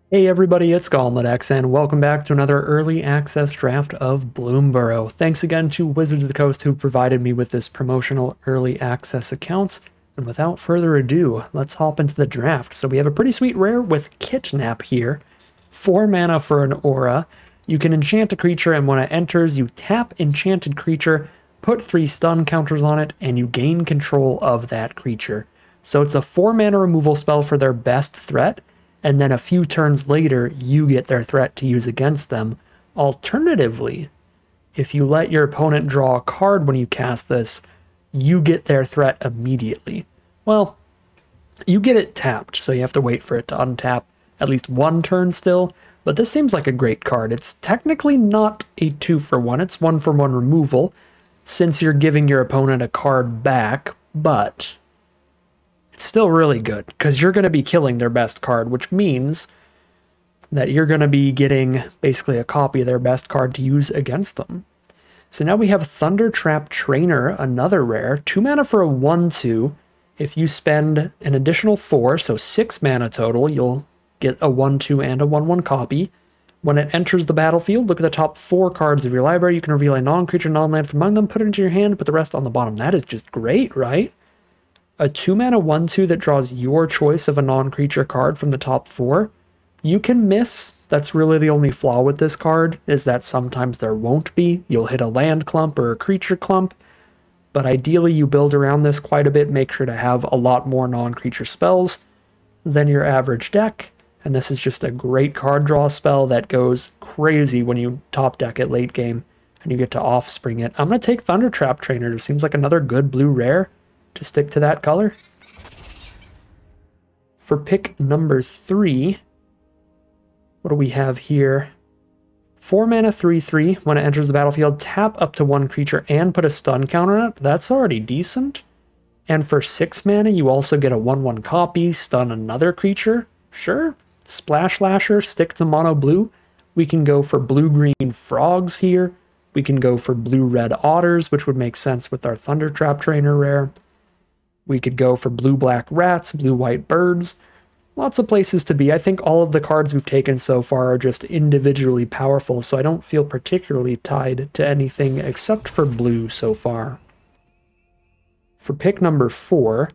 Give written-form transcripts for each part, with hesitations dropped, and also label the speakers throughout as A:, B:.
A: Hey everybody, it's GoleMX, and welcome back to another early access draft of Bloomburrow. Thanks again to Wizards of the Coast who provided me with this promotional early access account. And without further ado, let's hop into the draft. So we have a pretty sweet rare with Kidnap here. 4 mana for an aura. You can enchant a creature, and when it enters, you tap enchanted creature, put 3 stun counters on it, and you gain control of that creature. So it's a 4 mana removal spell for their best threat, and then a few turns later, you get their threat to use against them. Alternatively, if you let your opponent draw a card when you cast this, you get their threat immediately. Well, you get it tapped, so you have to wait for it to untap at least one turn still, but this seems like a great card. It's technically not a 2-for-1, it's 1-for-1 removal, since you're giving your opponent a card back, but it's still really good, because you're going to be killing their best card, which means that you're going to be getting basically a copy of their best card to use against them. So now we have Thundertrap Trainer, another rare, 2 mana for a 1/2. If you spend an additional 4, so 6 mana total, you'll get a 1/2 and a 1/1 copy. When it enters the battlefield, look at the top 4 cards of your library. You can reveal a non-creature, non-land from among them, put it into your hand, put the rest on the bottom. That is just great, right? A 2 mana 1/2 that draws your choice of a non-creature card from the top 4. You can miss. That's really the only flaw with this card, is that sometimes there won't be. You'll hit a land clump or a creature clump, but ideally you build around this quite a bit. Make sure to have a lot more non-creature spells than your average deck, and this is just a great card draw spell that goes crazy when you top deck it late game and you get to offspring it. I'm going to take Thundertrap Trainer. It seems like another good blue rare to stick to that color. For pick number 3, what do we have here? 4 mana 3/3. When it enters the battlefield, tap up to 1 creature and put a stun counter on it. That's already decent. And for 6 mana, you also get a 1/1 copy, stun another creature. Sure. Splash Lasher, stick to mono blue. We can go for blue-green frogs here. We can go for blue-red otters, which would make sense with our Thundertrap Trainer rare. We could go for blue-black rats, blue-white birds. Lots of places to be. I think all of the cards we've taken so far are just individually powerful, so I don't feel particularly tied to anything except for blue so far. For pick number 4,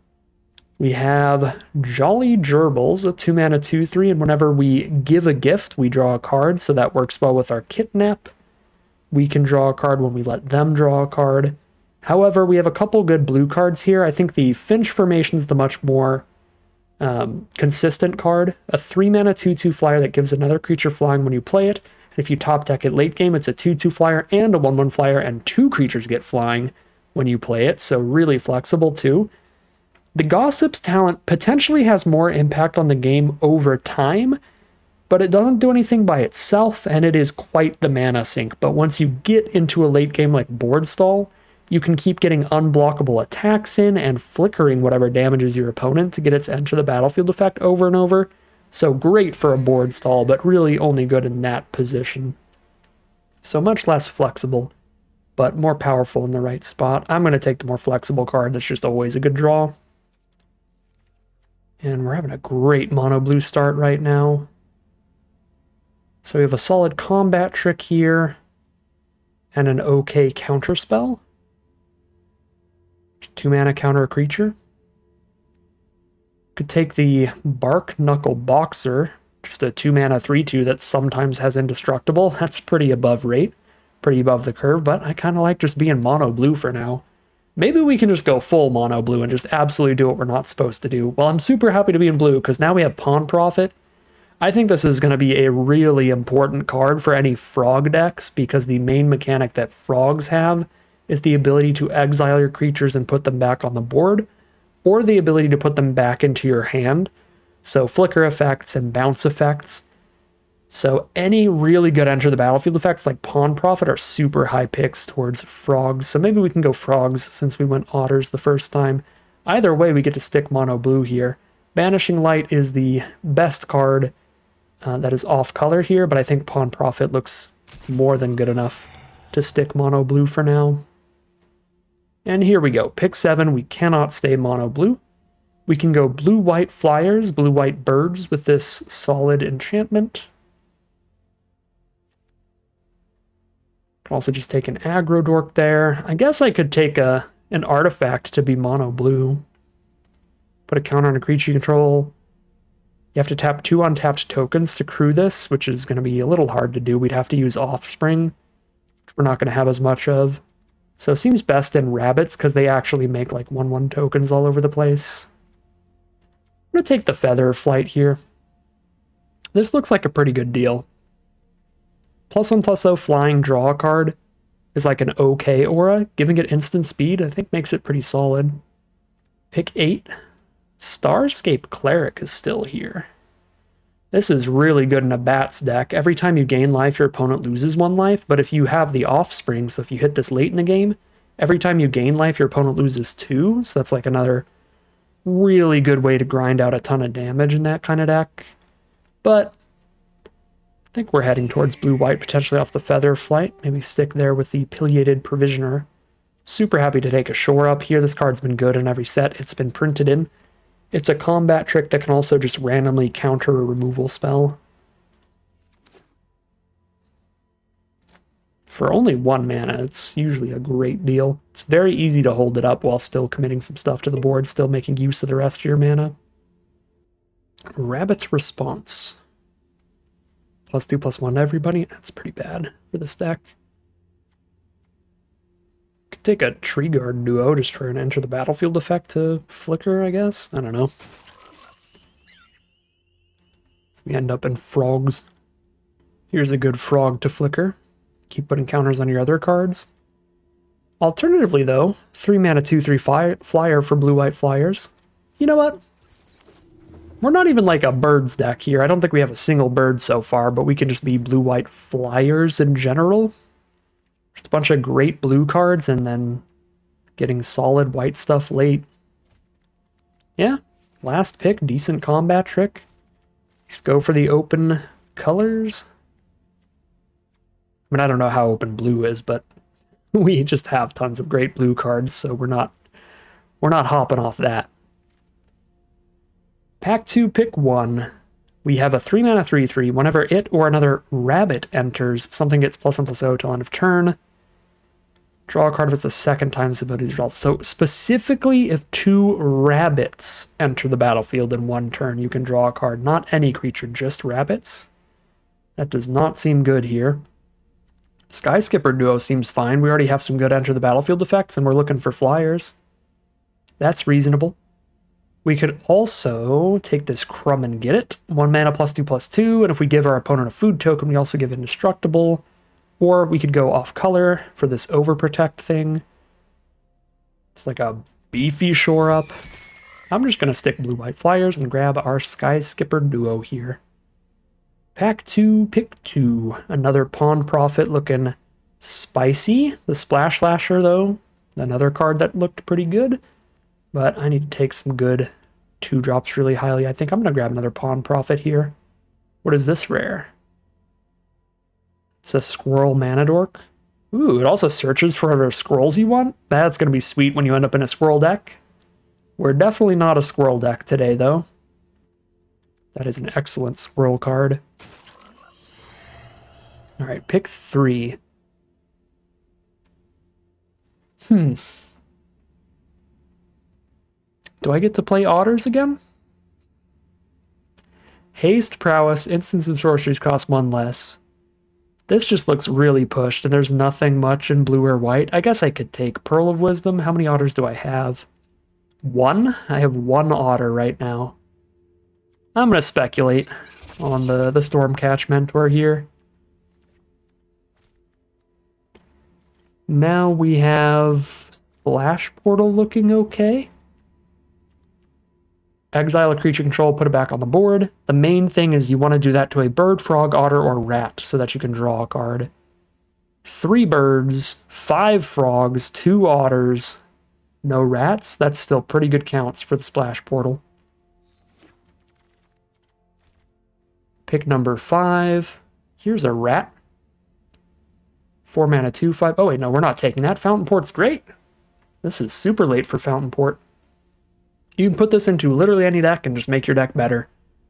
A: we have Jolly Gerbils, a 2 mana 2/3, and whenever we give a gift, we draw a card, so that works well with our Kidnap. We can draw a card when we let them draw a card. However, we have a couple good blue cards here. I think the Finch Formation is the much more consistent card. A 3 mana 2/2 flyer that gives another creature flying when you play it. And if you top deck it late game, it's a 2/2 flyer and a 1/1 flyer, and 2 creatures get flying when you play it, so really flexible too. The Gossip's talent potentially has more impact on the game over time, but it doesn't do anything by itself, and it is quite the mana sink. But once you get into a late game like board stall, you can keep getting unblockable attacks in and flickering whatever damages your opponent to get its enter the battlefield effect over and over. So great for a board stall, but really only good in that position. So much less flexible, but more powerful in the right spot. I'm going to take the more flexible card. That's just always a good draw. And we're having a great mono blue start right now. So we have a solid combat trick here and an okay counter spell. 2 mana counter a creature. Could take the Bark Knuckle Boxer, just a 2 mana 3/2 that sometimes has indestructible. That's pretty above rate, pretty above the curve, but I kind of like just being mono blue for now. Maybe we can just go full mono blue and just absolutely do what we're not supposed to do. Well, I'm super happy to be in blue because now we have Pawn Profit. I think this is going to be a really important card for any frog decks because the main mechanic that frogs have is the ability to exile your creatures and put them back on the board, or the ability to put them back into your hand. So flicker effects and bounce effects. So any really good enter the battlefield effects like Pawn Profit are super high picks towards frogs. So maybe we can go frogs since we went otters the first time. Either way, we get to stick mono blue here. Banishing Light is the best card that is off color here, but I think Pawn Profit looks more than good enough to stick mono blue for now. And here we go. Pick 7. We cannot stay mono blue. We can go blue-white flyers, blue-white birds with this solid enchantment. Can also just take an aggro dork there. I guess I could take an artifact to be mono blue. Put a counter on a creature you control. You have to tap 2 untapped tokens to crew this, which is going to be a little hard to do. We'd have to use Offspring, which we're not going to have as much of. So it seems best in rabbits, because they actually make like 1/1 tokens all over the place. I'm going to take the Feather Flight here. This looks like a pretty good deal. +1/+0 flying, draw a card is like an okay aura. Giving it instant speed, I think, makes it pretty solid. Pick 8. Starscape Cleric is still here. This is really good in a Bats deck. Every time you gain life, your opponent loses 1 life, but if you have the Offspring, so if you hit this late in the game, every time you gain life, your opponent loses 2, so that's like another really good way to grind out a ton of damage in that kind of deck. But I think we're heading towards blue-white, potentially off the Feather Flight. Maybe stick there with the Pileated Provisioner. Super happy to take a Shore Up here. This card's been good in every set it's been printed in. It's a combat trick that can also just randomly counter a removal spell. For only 1 mana, it's usually a great deal. It's very easy to hold it up while still committing some stuff to the board, still making use of the rest of your mana. Rabbit's Response. +2/+1 to everybody. That's pretty bad for this deck. Could take a Tree Guard Duo just for an enter the battlefield effect to flicker, I guess. I don't know. So we end up in frogs. Here's a good frog to flicker. Keep putting counters on your other cards. Alternatively, though, 3 mana 2/3 flyer for blue-white flyers. You know what? We're not even like a birds deck here. I don't think we have a single bird so far, but we can just be blue-white flyers in general. Just a bunch of great blue cards and then getting solid white stuff late. Yeah, last pick, decent combat trick. Just go for the open colors. I mean, I don't know how open blue is, but we just have tons of great blue cards, so we're not hopping off that. Pack 2, pick 1. We have a 3 mana 3/3. Whenever it or another rabbit enters, something gets +1/+0 till end of turn. Draw a card if it's the second time this ability is resolved. So specifically, if 2 rabbits enter the battlefield in 1 turn, you can draw a card. Not any creature, just rabbits. That does not seem good here. Sky Skipper Duo seems fine. We already have some good enter the battlefield effects, and we're looking for flyers. That's reasonable. We could also take this Crumb and Get It. 1 mana +2/+2, and if we give our opponent a food token, we also give Indestructible. Or we could go off color for this Overprotect thing. It's like a beefy Shore Up. I'm just going to stick blue-white flyers and grab our Sky Skipper Duo here. Pack 2, pick 2. Another Pawn Prophet looking spicy. The Splash Lasher, though, another card that looked pretty good. But I need to take some good 2-drops really highly. I think I'm going to grab another Pawn Prophet here. What is this rare? It's a Squirrel Mana Dork. Ooh, it also searches for other squirrels you want. That's going to be sweet when you end up in a squirrel deck. We're definitely not a squirrel deck today, though. That is an excellent squirrel card. All right, pick 3. Do I get to play Otters again? Haste, Prowess, instants and sorceries cost 1 less. This just looks really pushed, and there's nothing much in blue or white. I guess I could take Pearl of Wisdom. How many Otters do I have? 1? I have 1 Otter right now. I'm going to speculate on the Stormcatch Mentor here. Now we have Splash Portal looking okay. Exile a creature control, put it back on the board. The main thing is you want to do that to a bird, frog, otter, or rat so that you can draw a card. 3 birds, 5 frogs, 2 otters, no rats. That's still pretty good counts for the Splash Portal. Pick number 5. Here's a rat. 4 mana 2/5. Oh wait, no, we're not taking that. Fountain Port's great. This is super late for Fountain Port. You can put this into literally any deck and just make your deck better.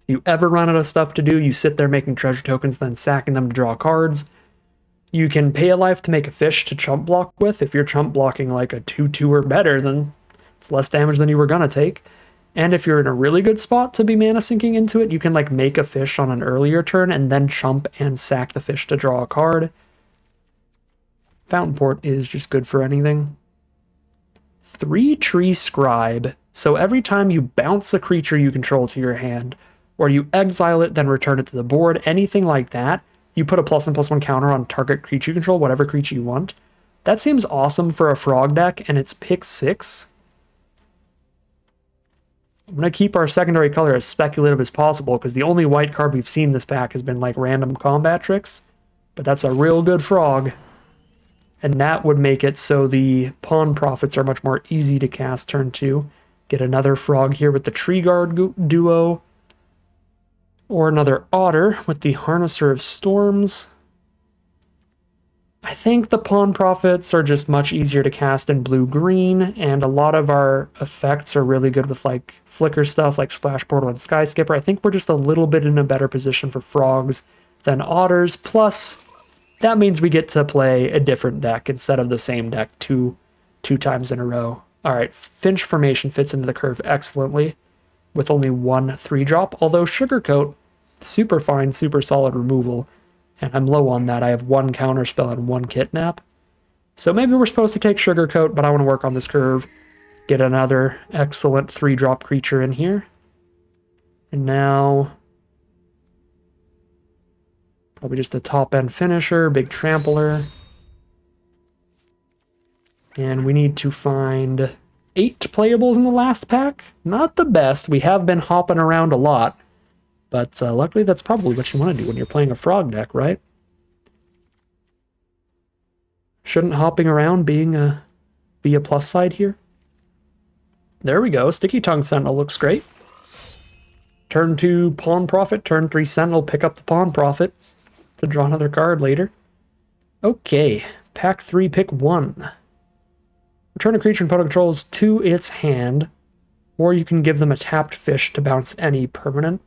A: If you ever run out of stuff to do, you sit there making treasure tokens, then sacking them to draw cards. You can pay a life to make a fish to chump block with. If you're chump blocking like a 2/2 or better, then it's less damage than you were gonna take. And if you're in a really good spot to be mana sinking into it, you can like make a fish on an earlier turn and then chump and sack the fish to draw a card. Fountain Port is just good for anything. 3-Tree Scribe. So every time you bounce a creature you control to your hand, or you exile it, then return it to the board, anything like that, you put a +1/+1 counter on target creature you control, whatever creature you want. That seems awesome for a frog deck, and it's pick 6. I'm going to keep our secondary color as speculative as possible, because the only white card we've seen this pack has been like random combat tricks, but that's a real good frog. And that would make it so the Pawn Prophets are much more easy to cast turn 2. Get another frog here with the Tree Guard duo. Or another Otter with the Harnesser of Storms. I think the Pawn Prophets are just much easier to cast in blue-green, and a lot of our effects are really good with like flicker stuff like Splash Portal and Sky Skipper. I think we're just a little bit in a better position for frogs than otters, plus that means we get to play a different deck instead of the same deck two times in a row. Alright, Finch Formation fits into the curve excellently with only one 3-drop, although Sugarcoat, super fine, super solid removal, and I'm low on that. I have 1 counterspell and 1 Kidnap. So maybe we're supposed to take Sugarcoat, but I want to work on this curve. Get another excellent 3-drop creature in here. And now probably just a top-end finisher, big trampler. And we need to find 8 playables in the last pack. Not the best. We have been hopping around a lot. But luckily, that's probably what you want to do when you're playing a frog deck, right? Shouldn't hopping around be a plus side here? There we go. Sticky Tongue Sentinel looks great. Turn 2 Pawn Prophet, turn 3 Sentinel, pick up the Pawn Prophet to draw another card later. Okay, pack 3, pick 1. Return a creature and opponent controls to its hand, or you can give them a tapped fish to bounce any permanent.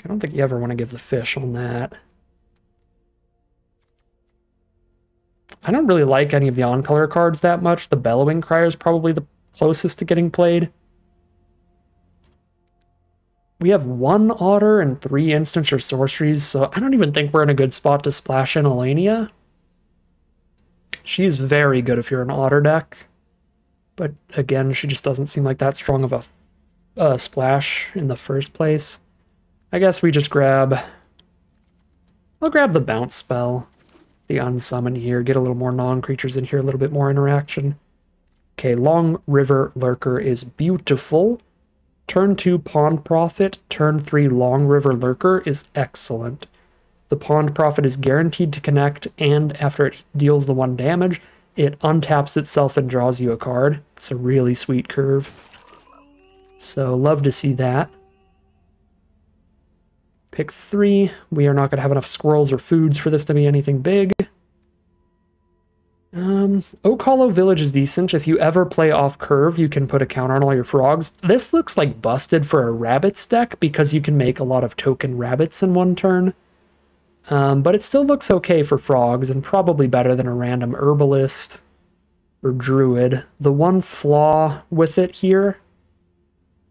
A: I don't think you ever want to give the fish on that. I don't really like any of the on-color cards that much. The Bellowing Crier is probably the closest to getting played. We have 1 Otter and 3 instants or sorceries, so I don't even think we're in a good spot to splash in Elenia. She's very good if you're an Otter deck, but again, she just doesn't seem like that strong of a splash in the first place. I guess we just grab... I'll grab the bounce spell, the unsummon here, get a little more non-creatures in here, a little bit more interaction. Okay, Long River Lurker is beautiful. Turn 2 Pawn Prophet, turn 3 Long River Lurker is excellent. The Pawn Prophet is guaranteed to connect, and after it deals the 1 damage, it untaps itself and draws you a card. It's a really sweet curve. So, love to see that. Pick 3. We are not going to have enough squirrels or foods for this to be anything big. Oak Hollow Village is decent. If you ever play off curve, you can put a counter on all your frogs. This looks like busted for a rabbits deck because you can make a lot of token rabbits in 1 turn. But it still looks okay for frogs and probably better than a random herbalist or druid. The one flaw with it here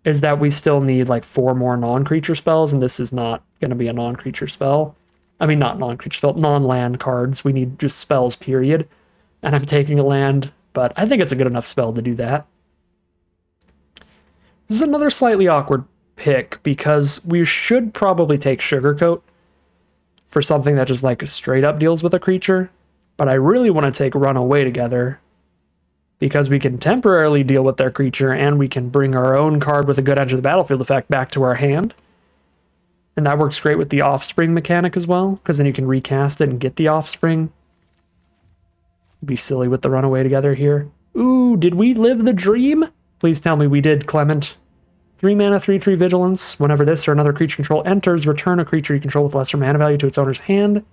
A: is that we still need like 4 more non-creature spells, and this is not going to be a non-creature spell. I mean, not non-creature spell, non-land cards. We need just spells, period. And I'm taking a land, but I think it's a good enough spell to do that. This is another slightly awkward pick, because we should probably take Sugarcoat for something that just like straight up deals with a creature, but I really want to take Runaway Together, because we can temporarily deal with their creature, and we can bring our own card with a good edge of the battlefield effect back to our hand. And that works great with the Offspring mechanic as well, because then you can recast it and get the Offspring. Be silly with the Runaway Together here. Ooh, did we live the dream? Please tell me we did, Clement. 3 mana, 3/3 Vigilance. Whenever this or another creature control enters, return a creature you control with lesser mana value to its owner's hand.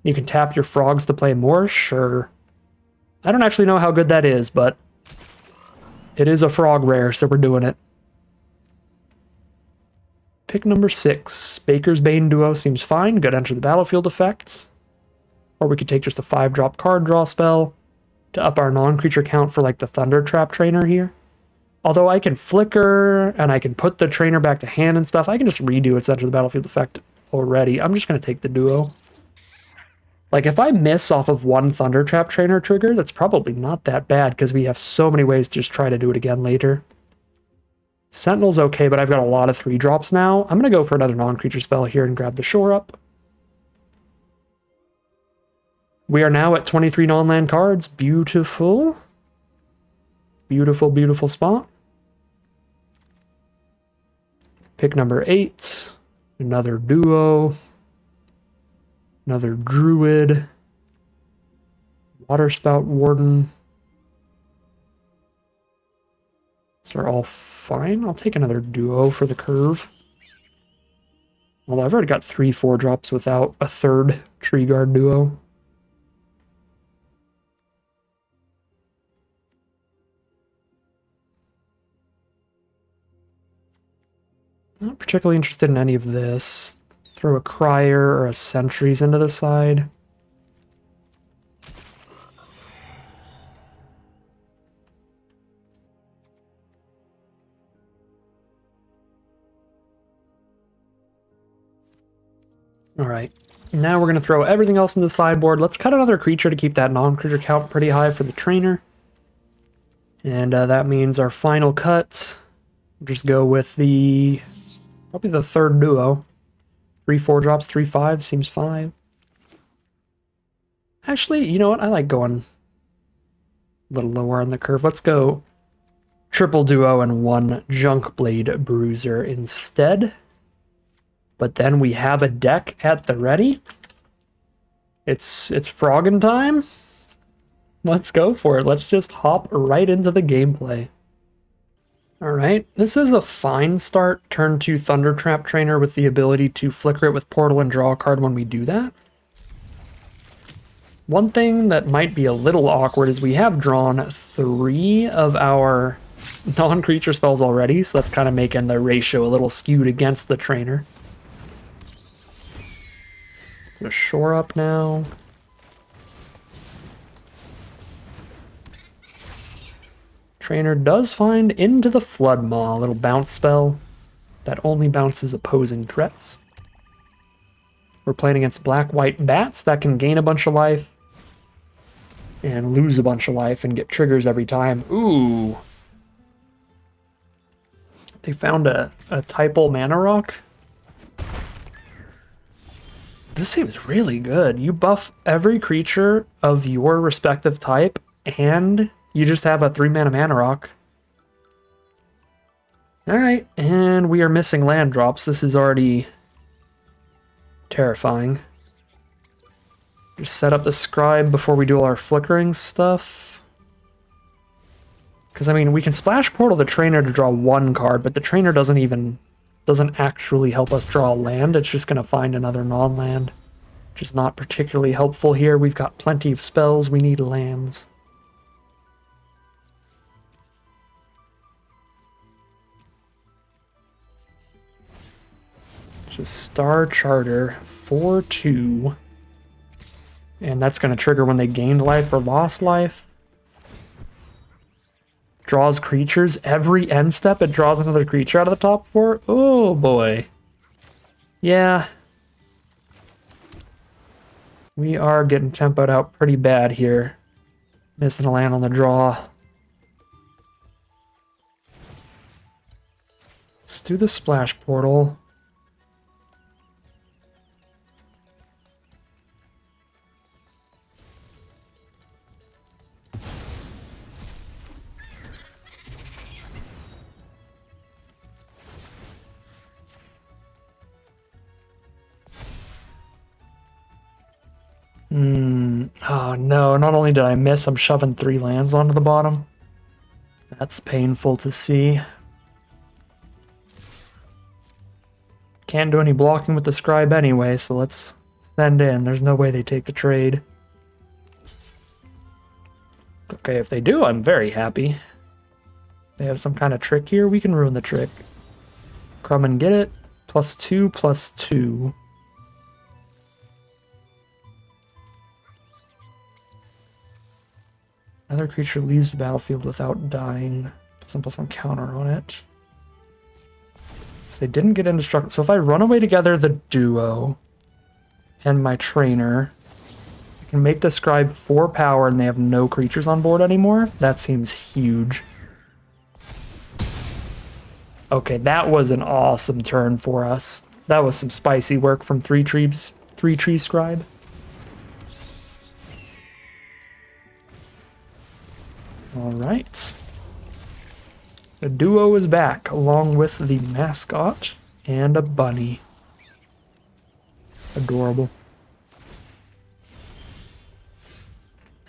A: You can tap your frogs to play more? Sure. I don't actually know how good that is, but it is a frog rare, so we're doing it. pick number 6. Baker's Bane duo seems fine. Good enter the battlefield effect. Or we could take just a 5-drop card draw spell to up our non-creature count for like the Thunder Trap Trainer here. Although I can flicker and I can put the trainer back to hand and stuff, I can just redo its enter the battlefield effect already. I'm just going to take the duo. Like if I miss off of one Thunder Trap Trainer trigger, that's probably not that bad because we have so many ways to just try to do it again later. Sentinel's okay, but I've got a lot of 3-drops now. I'm going to go for another non-creature spell here and grab the Shore Up. We are now at 23 non-land cards. Beautiful. Beautiful, beautiful spot. Pick number 8. Another duo. Another Druid. Waterspout Warden. These are all fine. I'll take another duo for the curve. Although I've already got 3 4-drops without a third Tree Guard duo. Not particularly interested in any of this. Throw a Crier or a Sentries into the side. Alright, now we're going to throw everything else in the sideboard. Let's cut another creature to keep that non-creature count pretty high for the trainer. And that means our final cut. We'll just go with the... probably the third duo. 3 4-drops, 3 5, seems fine. Actually, you know what? I like going a little lower on the curve. Let's go triple duo and 1 Junkblade Bruiser instead. But then we have a deck at the ready. It's frogging time. Let's go for it. Let's just hop right into the gameplay. Alright, this is a fine start. Turn 2 Thunder Trap Trainer with the ability to flicker it with Portal and draw a card when we do that. One thing that might be a little awkward is we have drawn 3 of our non-creature spells already, so that's kind of making the ratio a little skewed against the trainer. So Shore Up now. Trainer does find Into the Floodmaw, a little bounce spell that only bounces opposing threats. We're playing against black-white bats that can gain a bunch of life and lose a bunch of life and get triggers every time. Ooh. They found a Typal Mana Rock. This seems really good. You buff every creature of your respective type, and you just have a 3-mana Mana Rock. Alright, and we are missing land drops. This is already terrifying. Just set up the Scribe before we do all our flickering stuff. Because, I mean, we can Splash Portal the Trainer to draw 1 card, but the Trainer doesn't actually help us draw a land. It's just going to find another non-land, which is not particularly helpful here. We've got plenty of spells. We need lands. Just Star Charter 4/2. And that's going to trigger when they gained life or lost life. Draws creatures. Every end step, it draws another creature out of the top 4. Oh, boy. Yeah. We are getting tempoed out pretty bad here. Missing a land on the draw. Let's do the Splash Portal. Oh no, not only did I miss, I'm shoving 3 lands onto the bottom. That's painful to see. Can't do any blocking with the Scribe anyway, so let's send in. There's no way they take the trade. Okay, if they do, I'm very happy. They have some kind of trick here, we can ruin the trick. Come and get it. +2, +2. Another creature leaves the battlefield without dying. +1/+1 counter on it. So they didn't get indestructible. So if I run away together the duo and my trainer, I can make the scribe 4 power and they have no creatures on board anymore. That seems huge. Okay, that was an awesome turn for us. That was some spicy work from 3-tree scribe. All right. The duo is back, along with the mascot and a bunny. Adorable.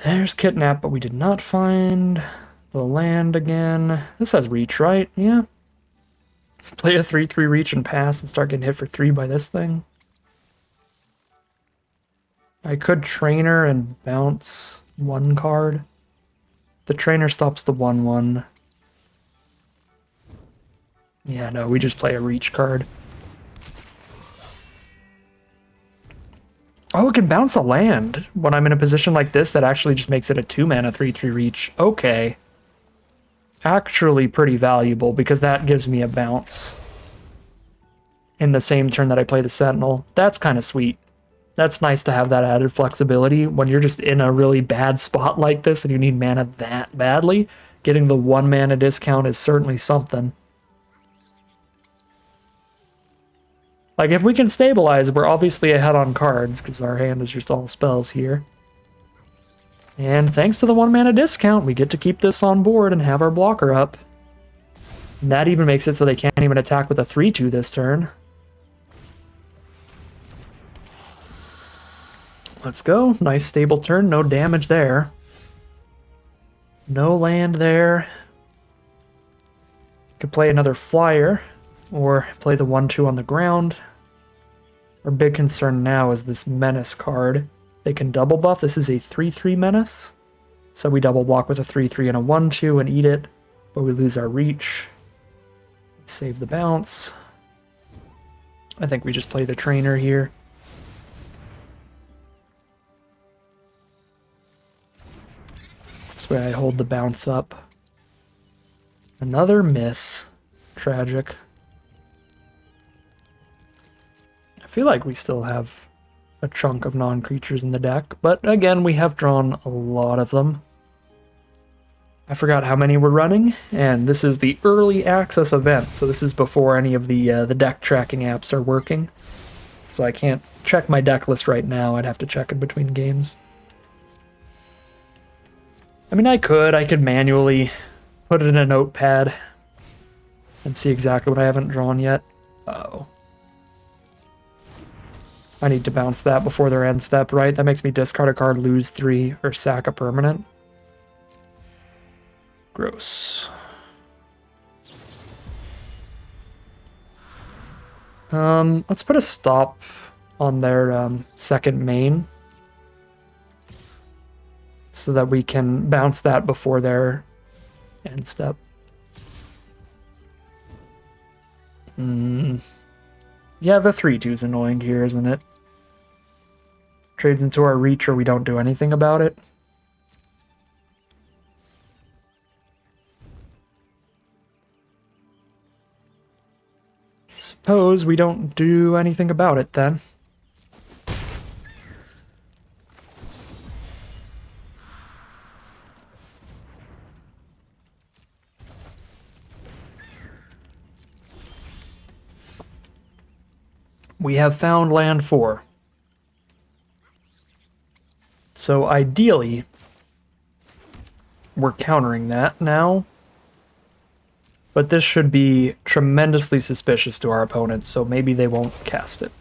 A: There's Kidnap, but we did not find the land again. This has reach, right? Yeah. Play a 3/3 reach and pass and start getting hit for 3 by this thing. I could trainer and bounce 1 card. The trainer stops the 1/1. Yeah, no, we just play a reach card. Oh, it can bounce a land when I'm in a position like this that actually just makes it a 2-mana 3/3 reach. Okay. Actually pretty valuable because that gives me a bounce in the same turn that I play the Sentinel. That's kind of sweet. That's nice to have that added flexibility when you're just in a really bad spot like this and you need mana that badly. Getting the 1 mana discount is certainly something. Like, if we can stabilize, we're obviously ahead on cards, because our hand is just all spells here. And thanks to the 1 mana discount, we get to keep this on board and have our blocker up. And that even makes it so they can't even attack with a 3/2 this turn. Let's go. Nice stable turn, no damage there. No land there. Could play another flyer, or play the 1/2 on the ground. Our big concern now is this Menace card. They can double buff. This is a 3/3 Menace. So we double block with a 3/3 and a 1/2 and eat it, but we lose our reach. Save the bounce. I think we just play the trainer here. This way I hold the bounce up. Another miss. Tragic. I feel like we still have a chunk of non-creatures in the deck, but again, we have drawn a lot of them. I forgot how many we're running, and this is the early access event, so this is before any of the deck tracking apps are working. So I can't check my deck list right now, I'd have to check in between games. I mean, I could manually put it in a notepad and see exactly what I haven't drawn yet. Uh-oh. I need to bounce that before their end step, right? That makes me discard a card, lose 3, or sack a permanent. Gross. Let's put a stop on their second main so that we can bounce that before their end step. Yeah, the 3/2's annoying here, isn't it? Trades into our reach or we don't do anything about it. Suppose we don't do anything about it then. We have found land 4. So ideally, we're countering that now. But this should be tremendously suspicious to our opponents, so maybe they won't cast it.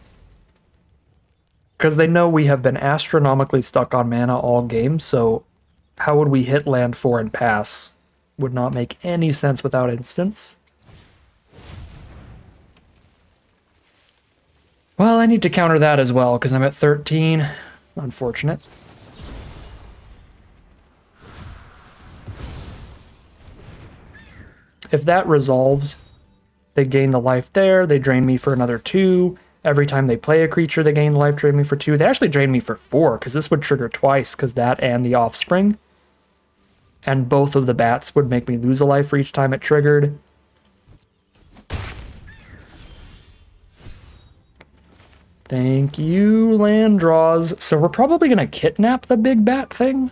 A: Because they know we have been astronomically stuck on mana all game, so how would we hit land 4 and pass? Would not make any sense without instants. Well, I need to counter that as well, because I'm at 13. Unfortunate. If that resolves, they gain the life there, they drain me for another 2. Every time they play a creature, they gain life, drain me for 2. They actually drain me for 4, because this would trigger twice, because that and the offspring. And both of the bats would make me lose a life for each time it triggered. Thank you, land draws. So we're probably going to kidnap the big bat thing.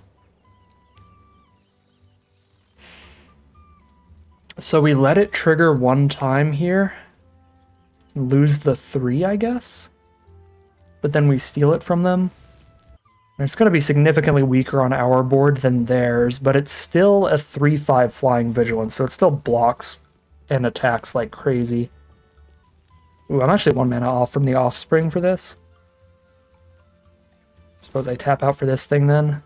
A: So we let it trigger 1 time here. Lose the 3, I guess. But then we steal it from them. And it's going to be significantly weaker on our board than theirs, but it's still a 3/5 flying vigilance, so it still blocks and attacks like crazy. Ooh, I'm actually 1 mana off from the offspring for this. Suppose I tap out for this thing then.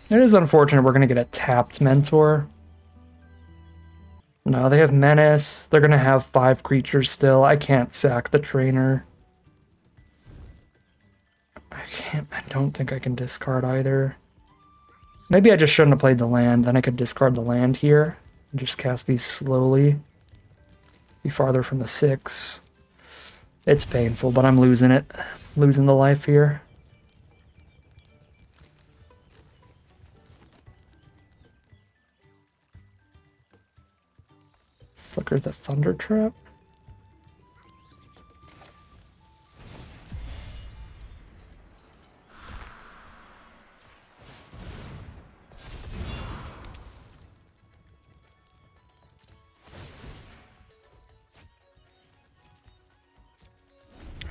A: It is unfortunate we're going to get a tapped Mentor. No, they have Menace. They're going to have 5 creatures still. I can't sack the trainer. I don't think I can discard either. Maybe I just shouldn't have played the land. Then I could discard the land here and just cast these slowly. Be farther from the 6. It's painful, but I'm losing it. Losing the life here. Flicker the Thunder Trap.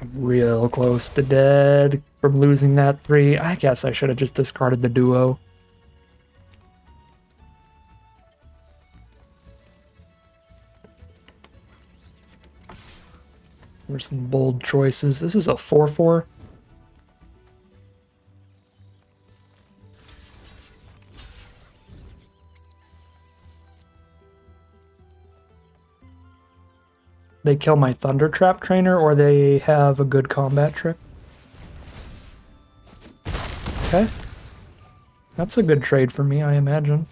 A: I'm real close to dead from losing that 3. I guess I should have just discarded the duo. There's some bold choices. This is a 4/4. They kill my Thunder Trap trainer, or they have a good combat trick. Okay. That's a good trade for me, I imagine.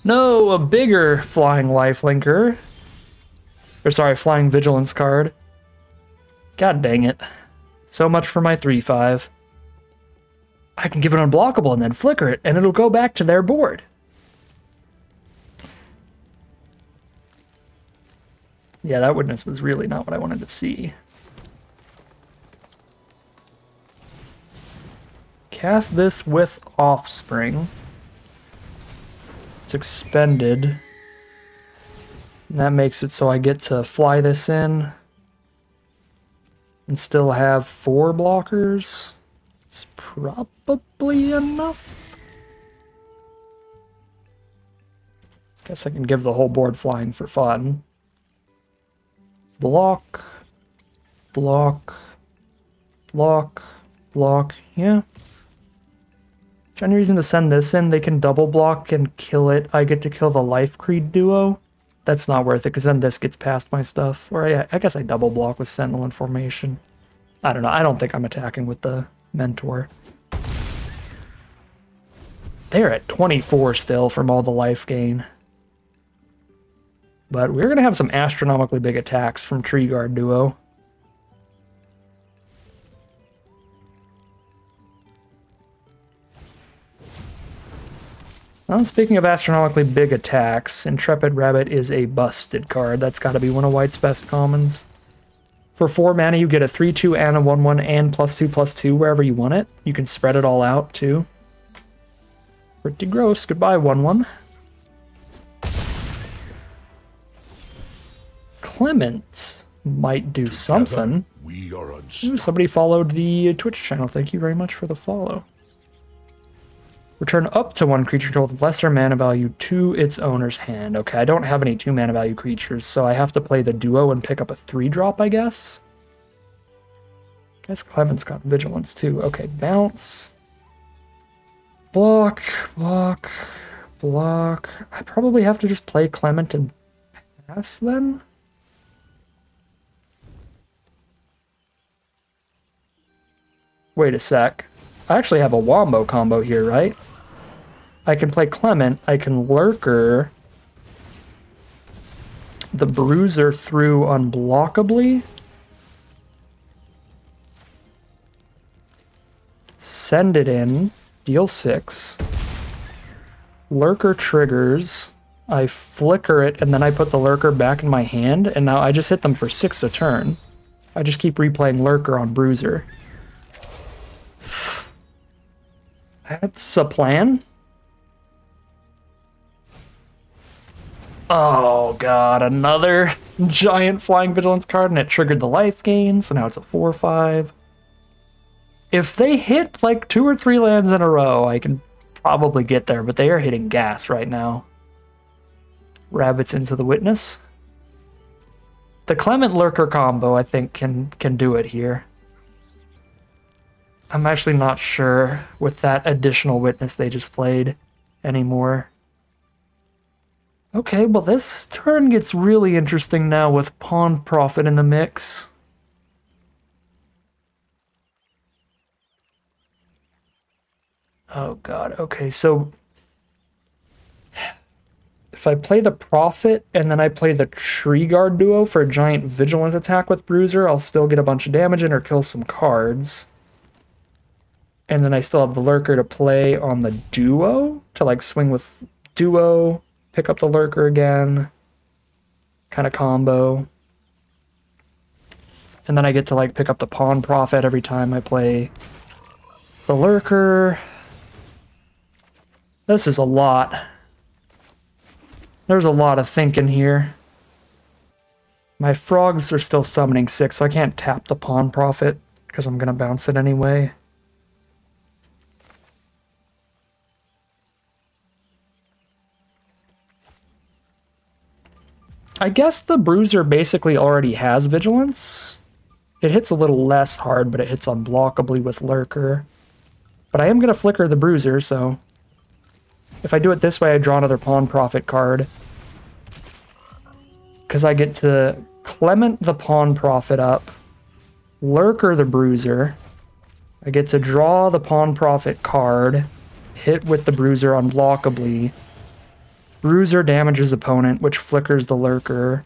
A: No, a bigger flying lifelinker. Or sorry, flying vigilance card. God dang it. So much for my 3/5. I can give it unblockable and then flicker it, and it'll go back to their board. Yeah, that witness was really not what I wanted to see. Cast this with Offspring. It's expended. And that makes it so I get to fly this in and still have 4 blockers. It's probably enough. Guess I can give the whole board flying for fun. Block, block, block, block, yeah. Is there any reason to send this in? They can double block and kill it. I get to kill the Life Creed duo. That's not worth it, because then this gets past my stuff. Or I guess I double block with Sentinel and Formation. I don't know. I don't think I'm attacking with the Mentor. They're at 24 still from all the life gain. But we're going to have some astronomically big attacks from Tree Guard duo. Well, speaking of astronomically big attacks, Intrepid Rabbit is a busted card. That's got to be one of White's best commons. For 4 mana, you get a 3/2 and a 1/1 and +2/+2 wherever you want it. You can spread it all out, too. Pretty gross. Goodbye, 1/1. Clement might do something. Ooh, somebody followed the Twitch channel. Thank you very much for the follow. Return up to 1 creature with lesser mana value to its owner's hand. Okay, I don't have any 2 mana value creatures, so I have to play the duo and pick up a 3-drop, I guess. Guess Clement's got vigilance too. Okay, bounce. Block, block, block. I probably have to just play Clement and pass then? Wait a sec. I actually have a wombo combo here, right? I can play Clement, I can Lurker the Bruiser through unblockably. Send it in, deal 6. Lurker triggers. I flicker it, and then I put the Lurker back in my hand, and now I just hit them for 6 a turn. I just keep replaying Lurker on Bruiser. That's a plan. Oh god, another giant flying vigilance card, and it triggered the life gain, so now it's a 4/5. If they hit like 2 or 3 lands in a row, I can probably get there, but they are hitting gas right now. Rabbits into the Witness. The Clement Lurker combo, I think, can do it here. I'm actually not sure with that additional Witness they just played anymore. Okay, well this turn gets really interesting now with Pawn Profit in the mix. Oh god, okay, so if I play the Prophet and then I play the Tree Guard duo for a giant Vigilant attack with Bruiser, I'll still get a bunch of damage in or kill some cards. And then I still have the Lurker to play on the duo, to like swing with duo, pick up the Lurker again, kind of combo. And then I get to like pick up the Pawn Prophet every time I play the Lurker. This is a lot. There's a lot of thinking here. My frogs are still summoning 6, so I can't tap the Pawn Prophet because I'm going to bounce it anyway. I guess the Bruiser basically already has Vigilance. It hits a little less hard, but it hits unblockably with Lurker. But I am going to flicker the Bruiser, so if I do it this way, I draw another Pawn Prophet card. Because I get to Clement the Pawn Prophet up, Lurker the Bruiser. I get to draw the Pawn Prophet card, hit with the Bruiser unblockably. Bruiser damages opponent, which flickers the Lurker.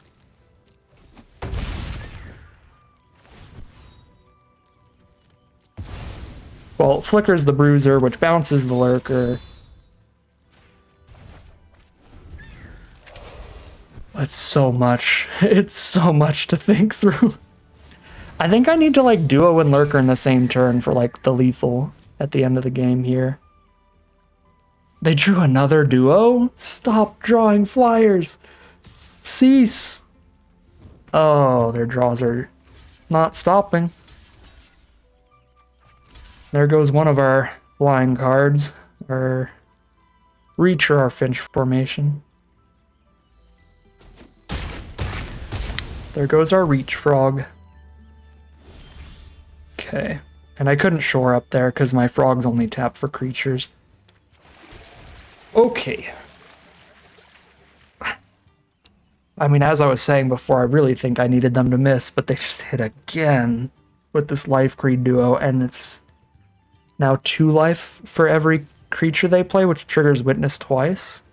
A: Well, it flickers the Bruiser, which bounces the Lurker. It's so much. It's so much to think through. I think I need to like duo and Lurker in the same turn for like the lethal at the end of the game here. They drew another duo? Stop drawing flyers. Cease. Oh, their draws are not stopping. There goes one of our flying cards. Our Reach or our Finch formation. There goes our Reach Frog. Okay. And I couldn't shore up there because my frogs only tap for creatures. Okay. I mean, as I was saying before, I really think I needed them to miss, but they just hit again with this Life Creed duo, and it's now 2 life for every creature they play, which triggers Witness twice.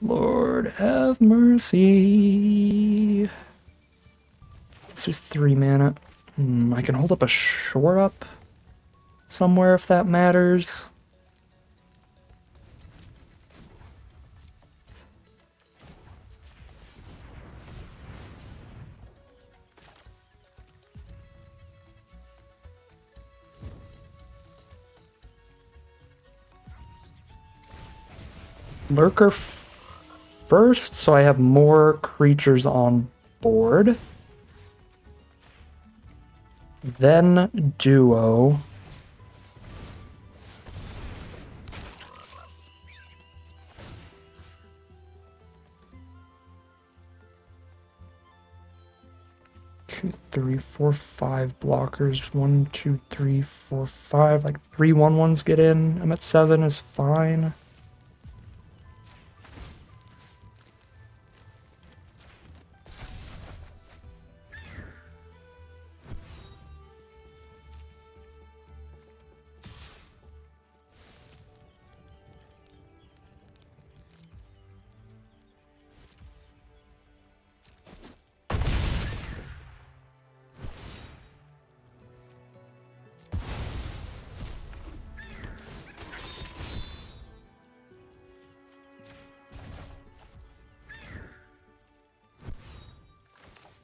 A: Lord have mercy. This is 3 mana. I can hold up a shore up somewhere if that matters. Lurker first, so I have more creatures on board. Then duo. Two, 3, 4, 5 blockers. 1, 2, 3, 4, 5. Like 3 1/1s get in. I'm at 7 is fine.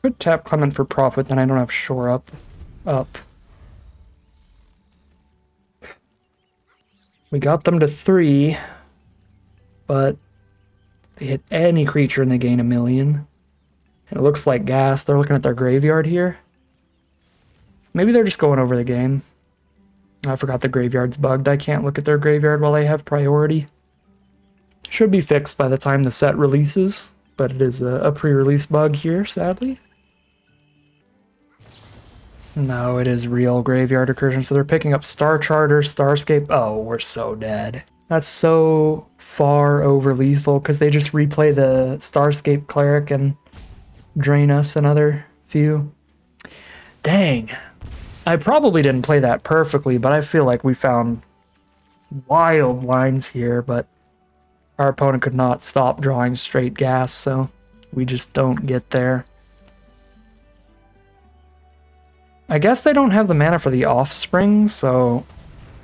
A: Could tap Clement for profit, then I don't have shore up. We got them to 3, but they hit any creature and they gain 1,000,000. And it looks like gas. They're looking at their graveyard here. Maybe they're just going over the game. I forgot the graveyard's bugged. I can't look at their graveyard while they have priority. Should be fixed by the time the set releases, but it is a pre-release bug here, sadly. No, it is real graveyard recursion. So they're picking up Star Charter, Starscape. Oh, we're so dead. That's so far over lethal because they just replay the Starscape Cleric and drain us another few. Dang. I probably didn't play that perfectly, but I feel like we found wild lines here, but our opponent could not stop drawing straight gas, so we just don't get there. I guess they don't have the mana for the Offspring, so...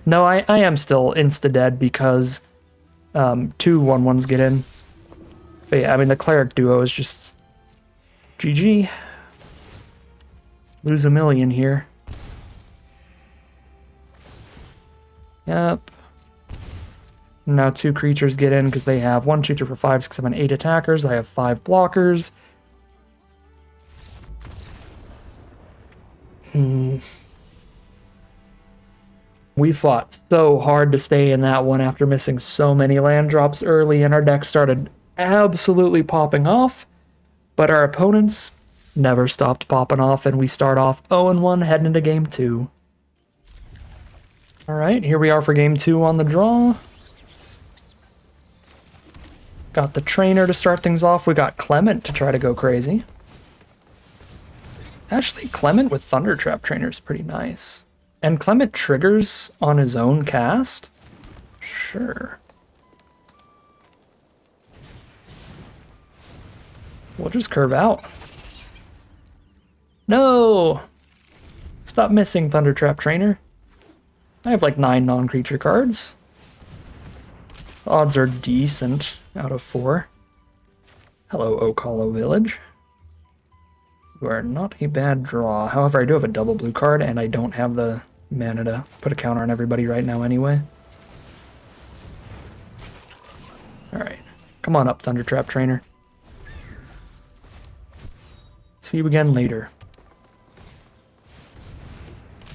A: No, I am still insta-dead because 2 1/1s get in. But yeah, I mean, the Cleric duo is just... GG. Lose 1,000,000 here. Yep. Now 2 creatures get in because they have 1, 2, 3, 4, 5, 6, 7, 8 attackers. I have 5 blockers. We fought so hard to stay in that one after missing so many land drops early, and our deck started absolutely popping off, but our opponents never stopped popping off, and we start off 0-1 heading into game 2. Alright, here we are for game 2 on the draw. Got the trainer to start things off. We got Clement to try to go crazy. Actually, Clement with Thunder Trap Trainer is pretty nice. And Clement triggers on his own cast? Sure. We'll just curve out. No! Stop missing, Thunder Trap Trainer. I have like 9 non-creature cards. Odds are decent out of 4. Hello, Oak Hollow Village. You are not a bad draw. However, I do have a double blue card, and I don't have the mana to put a counter on everybody right now anyway. Alright. Come on up, Thunder Trap Trainer. See you again later.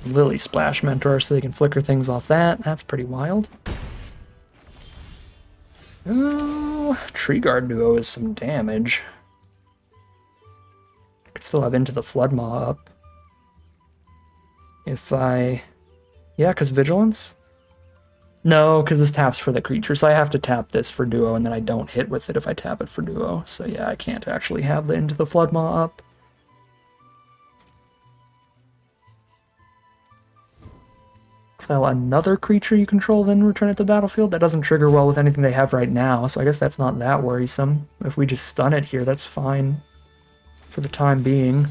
A: Lily Splash Mentor, so they can flicker things off that. That's pretty wild. Oh, Tree Guard Duo is some damage. Could still have Into the Floodmaw up. If I... Yeah, because Vigilance? No, because this taps for the creature, so I have to tap this for Duo, and then I don't hit with it if I tap it for Duo. So yeah, I can't actually have the Into the Floodmaw up. Exile another creature you control, then return it to the battlefield. That doesn't trigger well with anything they have right now, so I guess that's not that worrisome. If we just stun it here, that's fine. For the time being.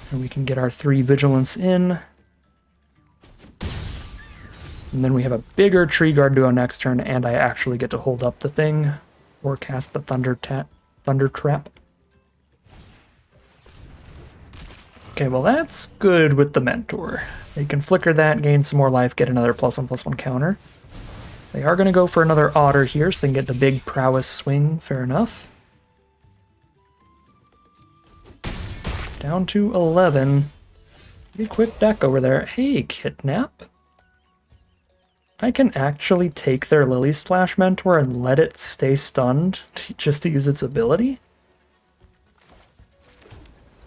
A: And we can get our 3 Vigilance in. And then we have a bigger Tree Guard Duo next turn, and I actually get to hold up the thing. Or cast the Thunder Trap. Okay, well that's good with the Mentor. They can flicker that, gain some more life, get another +1/+1 counter. They are going to go for another Otter here, so they can get the big Prowess swing, fair enough. Down to 11. Pretty quick deck over there. Hey, Kidnap. I can actually take their Lily Splash Mentor and let it stay stunned just to use its ability.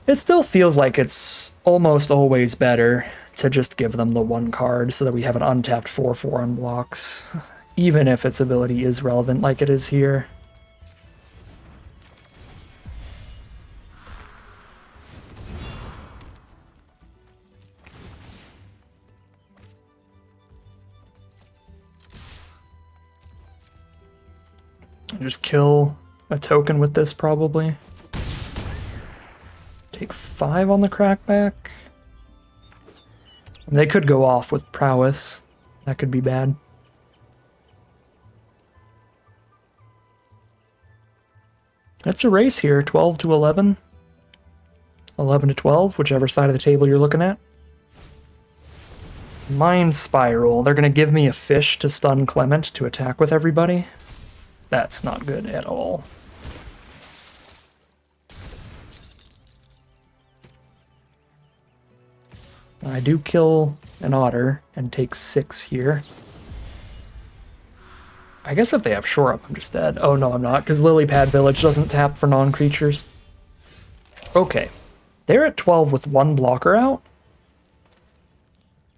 A: It still feels like it's almost always better to just give them the 1 card so that we have an untapped 4/4 on blocks, even if its ability is relevant like it is here. Just kill a token with this, probably. Take 5 on the crackback. I mean, they could go off with Prowess. That could be bad. It's a race here, 12 to 11. 11 to 12, whichever side of the table you're looking at. Mind Spiral. They're going to give me a fish to stun Clement to attack with everybody. That's not good at all. I do kill an otter and take 6 here. I guess if they have shore up, I'm just dead. Oh no, I'm not, because Lily Pad Village doesn't tap for non-creatures. Okay. They're at 12 with 1 blocker out.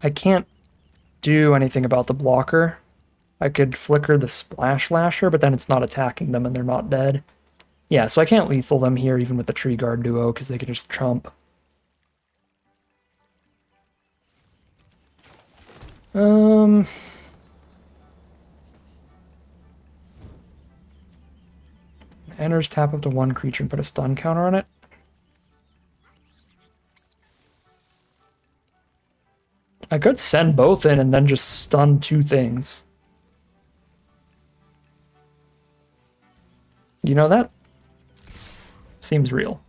A: I can't do anything about the blocker. I could flicker the Splash Lasher, but then it's not attacking them and they're not dead. Yeah, so I can't lethal them here even with the Tree Guard duo because they can just chump. Enters, tap up to 1 creature and put a stun counter on it. I could send both in and then just stun 2 things. You know, that seems real.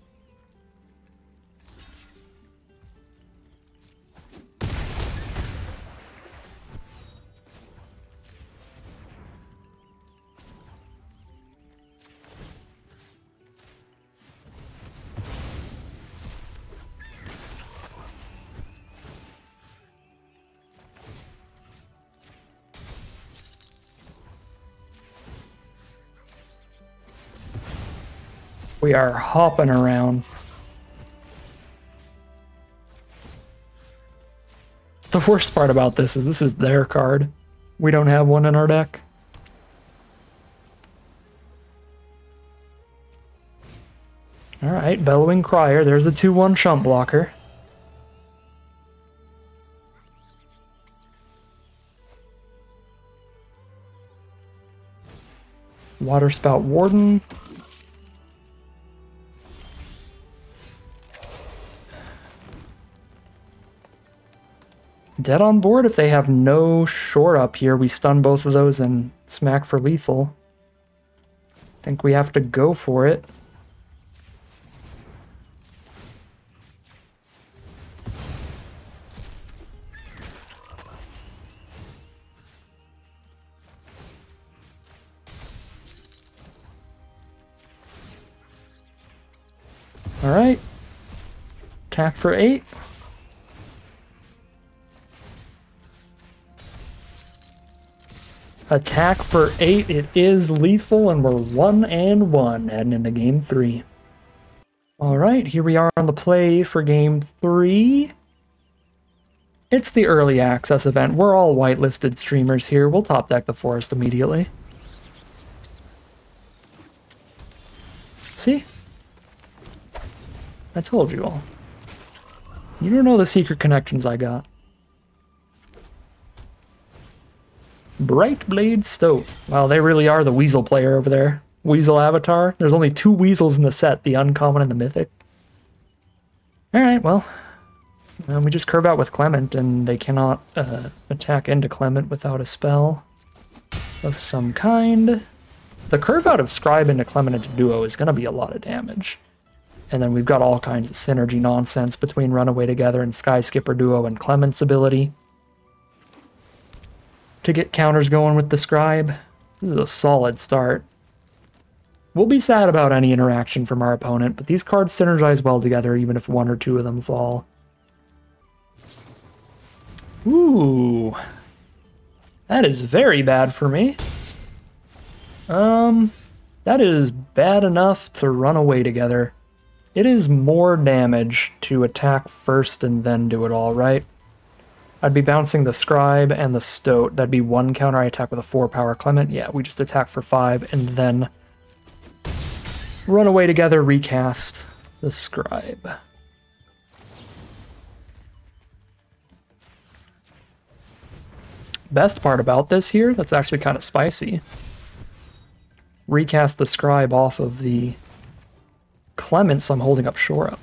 A: We are hopping around. The worst part about this is their card. We don't have one in our deck. Alright, Bellowing Crier. There's a 2/1 chump blocker. Waterspout Warden. Dead on board. If they have no shore up here, we stun both of those and smack for lethal. I think we have to go for it. Alright. Attack for 8. Attack for 8. It is lethal, and we're 1-1 heading into game 3. Alright, here we are on the play for game 3. It's the early access event. We're all whitelisted streamers here. We'll top deck the forest immediately. See? I told you all. You don't know the secret connections I got. Bright Blade Stoat. Wow, they really are the Weasel player over there. Weasel Avatar. There's only 2 Weasels in the set, the Uncommon and the Mythic. Alright, well. We just curve out with Clement, and they cannot attack into Clement without a spell of some kind. The curve out of Scribe into Clement into Duo is going to be a lot of damage. And then we've got all kinds of synergy nonsense between Runaway Together and Sky Skipper Duo and Clement's ability to get counters going with the Scribe. This is a solid start. We'll be sad about any interaction from our opponent, but these cards synergize well together even if 1 or 2 of them fall. Ooh. That is very bad for me. That is bad enough to run away together. It is more damage to attack first and then do it all, right? I'd be bouncing the Scribe and the Stoat. That'd be 1 counter. I attack with a 4-power Clement. Yeah, we just attack for 5 and then run away together, recast the Scribe. Best part about this here, that's actually kind of spicy. Recast the Scribe off of the Clement, so I'm holding up shore up.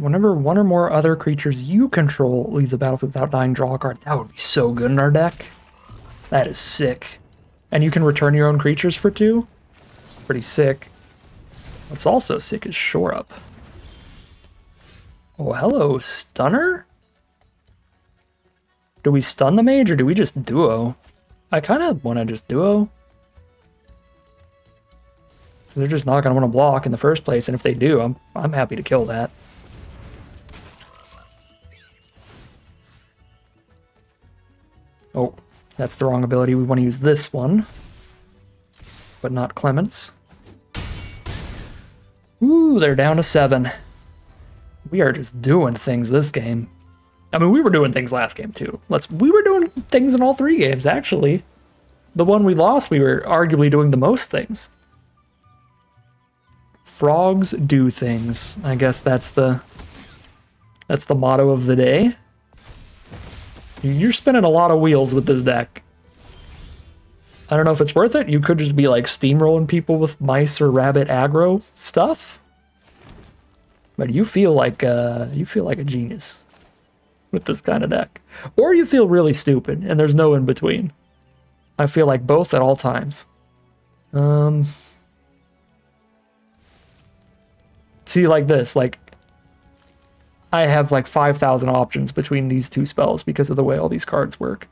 A: Whenever one or more other creatures you control leave the battlefield without dying, draw a card. That would be so good in our deck. That is sick. And you can return your own creatures for 2. Pretty sick. What's also sick is Shore Up. Oh, hello, Stunner? Do we stun the mage or do we just duo? I kind of want to just duo. Because they're just not going to want to block in the first place, and if they do, I'm happy to kill that. Oh, that's the wrong ability. We want to use this one, but not Clement's. Ooh, they're down to 7. We are just doing things this game. I mean, we were doing things last game too. We were doing things in all 3 games, actually. The one we lost, we were arguably doing the most things. Frogs do things. I guess that's the motto of the day. You're spinning a lot of wheels with this deck. I don't know if it's worth it. You could just be like steamrolling people with mice or rabbit aggro stuff. But you feel like a genius with this kind of deck. Or you feel really stupid and there's no in between. I feel like both at all times. See, like this, like I have like 5,000 options between these 2 spells because of the way all these cards work.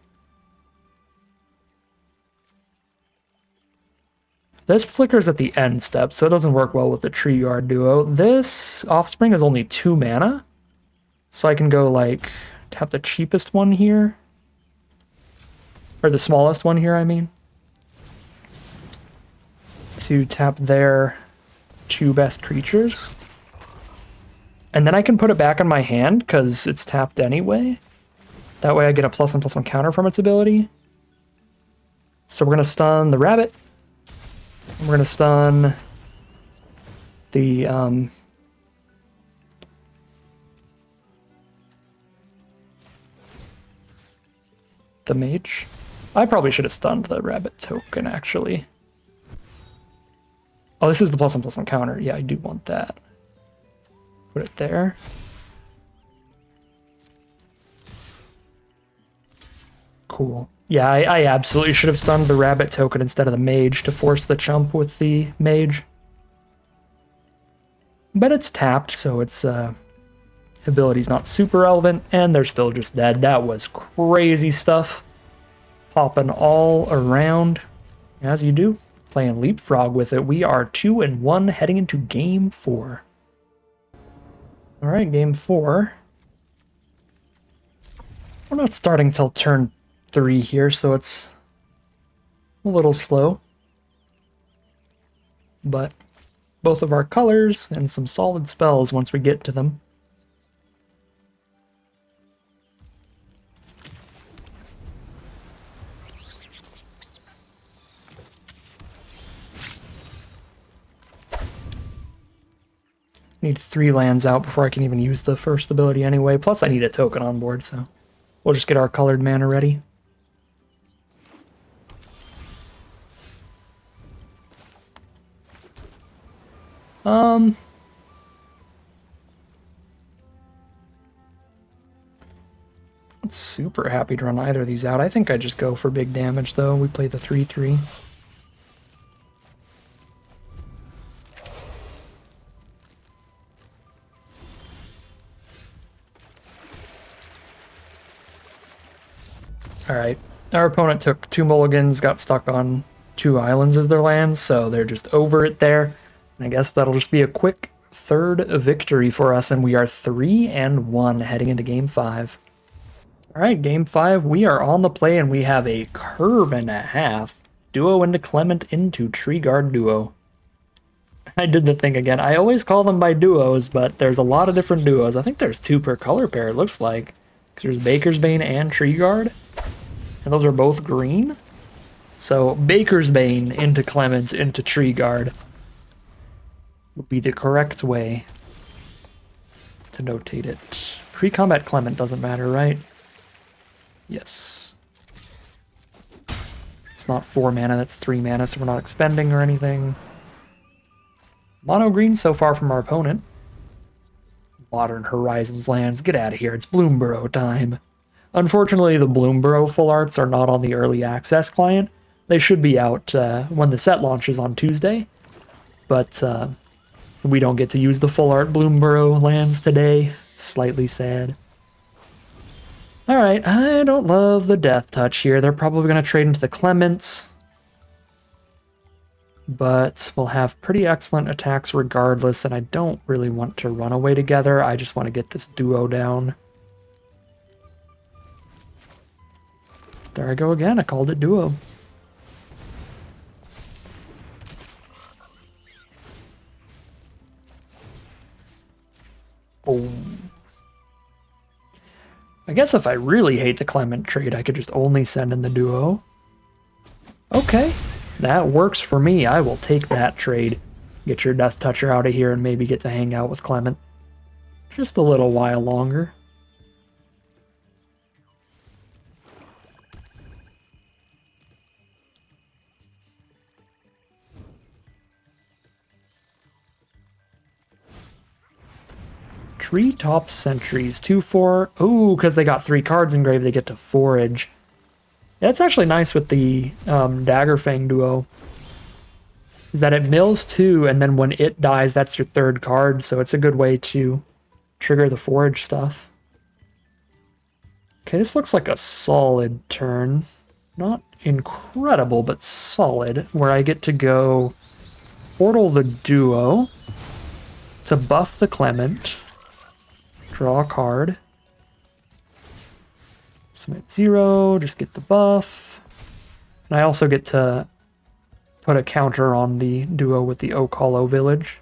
A: This flickers at the end step, so it doesn't work well with the Tree Guard duo. This Offspring is only 2 mana, so I can go like tap the cheapest one here, or the smallest one here, I mean, to tap their 2 best creatures. And then I can put it back in my hand because it's tapped anyway. That way I get a +1/+1 counter from its ability. So we're going to stun the rabbit. We're going to stun the mage. I probably should have stunned the rabbit token, actually. Oh, this is the +1/+1 counter. Yeah, I do want that. Put it there. Cool. Yeah, I absolutely should have stunned the rabbit token instead of the mage to force the chump with the mage. But it's tapped, so its ability's not super relevant, and they're still just dead. That was crazy stuff. Popping all around, as you do. Playing leapfrog with it. We are 2-1 heading into game 4. All right, game 4. We're not starting till turn 3 here, so it's a little slow. But both of our colors and some solid spells once we get to them. Need 3 lands out before I can even use the first ability anyway. Plus I need a token on board, so we'll just get our colored mana ready. Not super happy to run either of these out. I think I just go for big damage though. We play the 3/3. Alright, our opponent took 2 mulligans, got stuck on 2 islands as their lands, so they're just over it there. And I guess that'll just be a quick 3rd victory for us, and we are 3-1 heading into game 5. Alright, game 5, we are on the play, and we have a curve and a half. Duo into Clement into Tree Guard duo. I did the thing again. I always call them by duos, but there's a lot of different duos. I think there's 2 per color pair, it looks like. Because there's Baker's Bane and Tree Guard. And those are both green. So Baker's Bane into Clement into Tree Guard would be the correct way to notate it. Pre-combat Clement doesn't matter, right? Yes. It's not 4 mana, that's 3 mana, so we're not expending or anything. Mono green so far from our opponent. Modern Horizons lands, get out of here, it's Bloomburrow time. Unfortunately, the Bloomburrow full arts are not on the early access client. They should be out when the set launches on Tuesday, but we don't get to use the full art Bloomburrow lands today. Slightly sad. Alright, I don't love the Death Touch here. They're probably going to trade into the Clements. But we'll have pretty excellent attacks regardless, and I don't really want to run away together. I just want to get this duo down. There I go again. I called it duo. Oh. I guess if I really hate the Clement trade, I could just only send in the duo. Okay. That works for me. I will take that trade. Get your Death Toucher out of here and maybe get to hang out with Clement. Just a little while longer. Treetop Sentries, 2/4. Ooh, because they got 3 cards engraved, they get to forage. That's actually nice with the Daggerfang duo. Is that it mills 2, and then when it dies, that's your 3rd card, so it's a good way to trigger the forage stuff. Okay, this looks like a solid turn. Not incredible, but solid, where I get to go portal the duo to buff the Clement, draw a card. Submit 0, just get the buff. And I also get to put a counter on the duo with the Oak Hollow Village.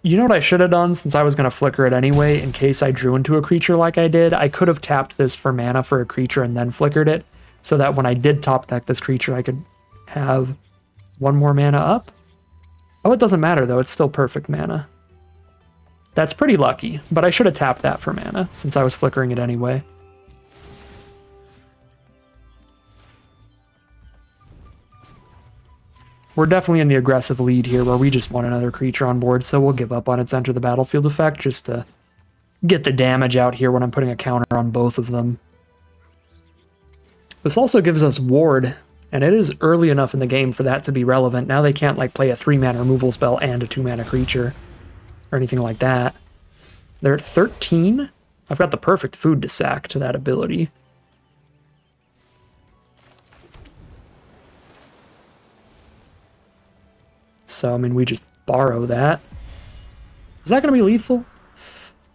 A: You know what I should have done, since I was going to flicker it anyway, in case I drew into a creature like I did? I could have tapped this for mana for a creature and then flickered it, so that when I did top deck this creature, I could have 1 more mana up. Oh, it doesn't matter, though. It's still perfect mana. That's pretty lucky, but I should have tapped that for mana, since I was flickering it anyway. We're definitely in the aggressive lead here, where we just want another creature on board, so we'll give up on its Enter the Battlefield effect, just to get the damage out here when I'm putting a counter on both of them. This also gives us Ward, and it is early enough in the game for that to be relevant. Now they can't like play a 3-mana removal spell and a 2-mana creature, or anything like that. They're at 13. I've got the perfect food to sack to that ability. So, I mean, we just borrow that. Is that going to be lethal?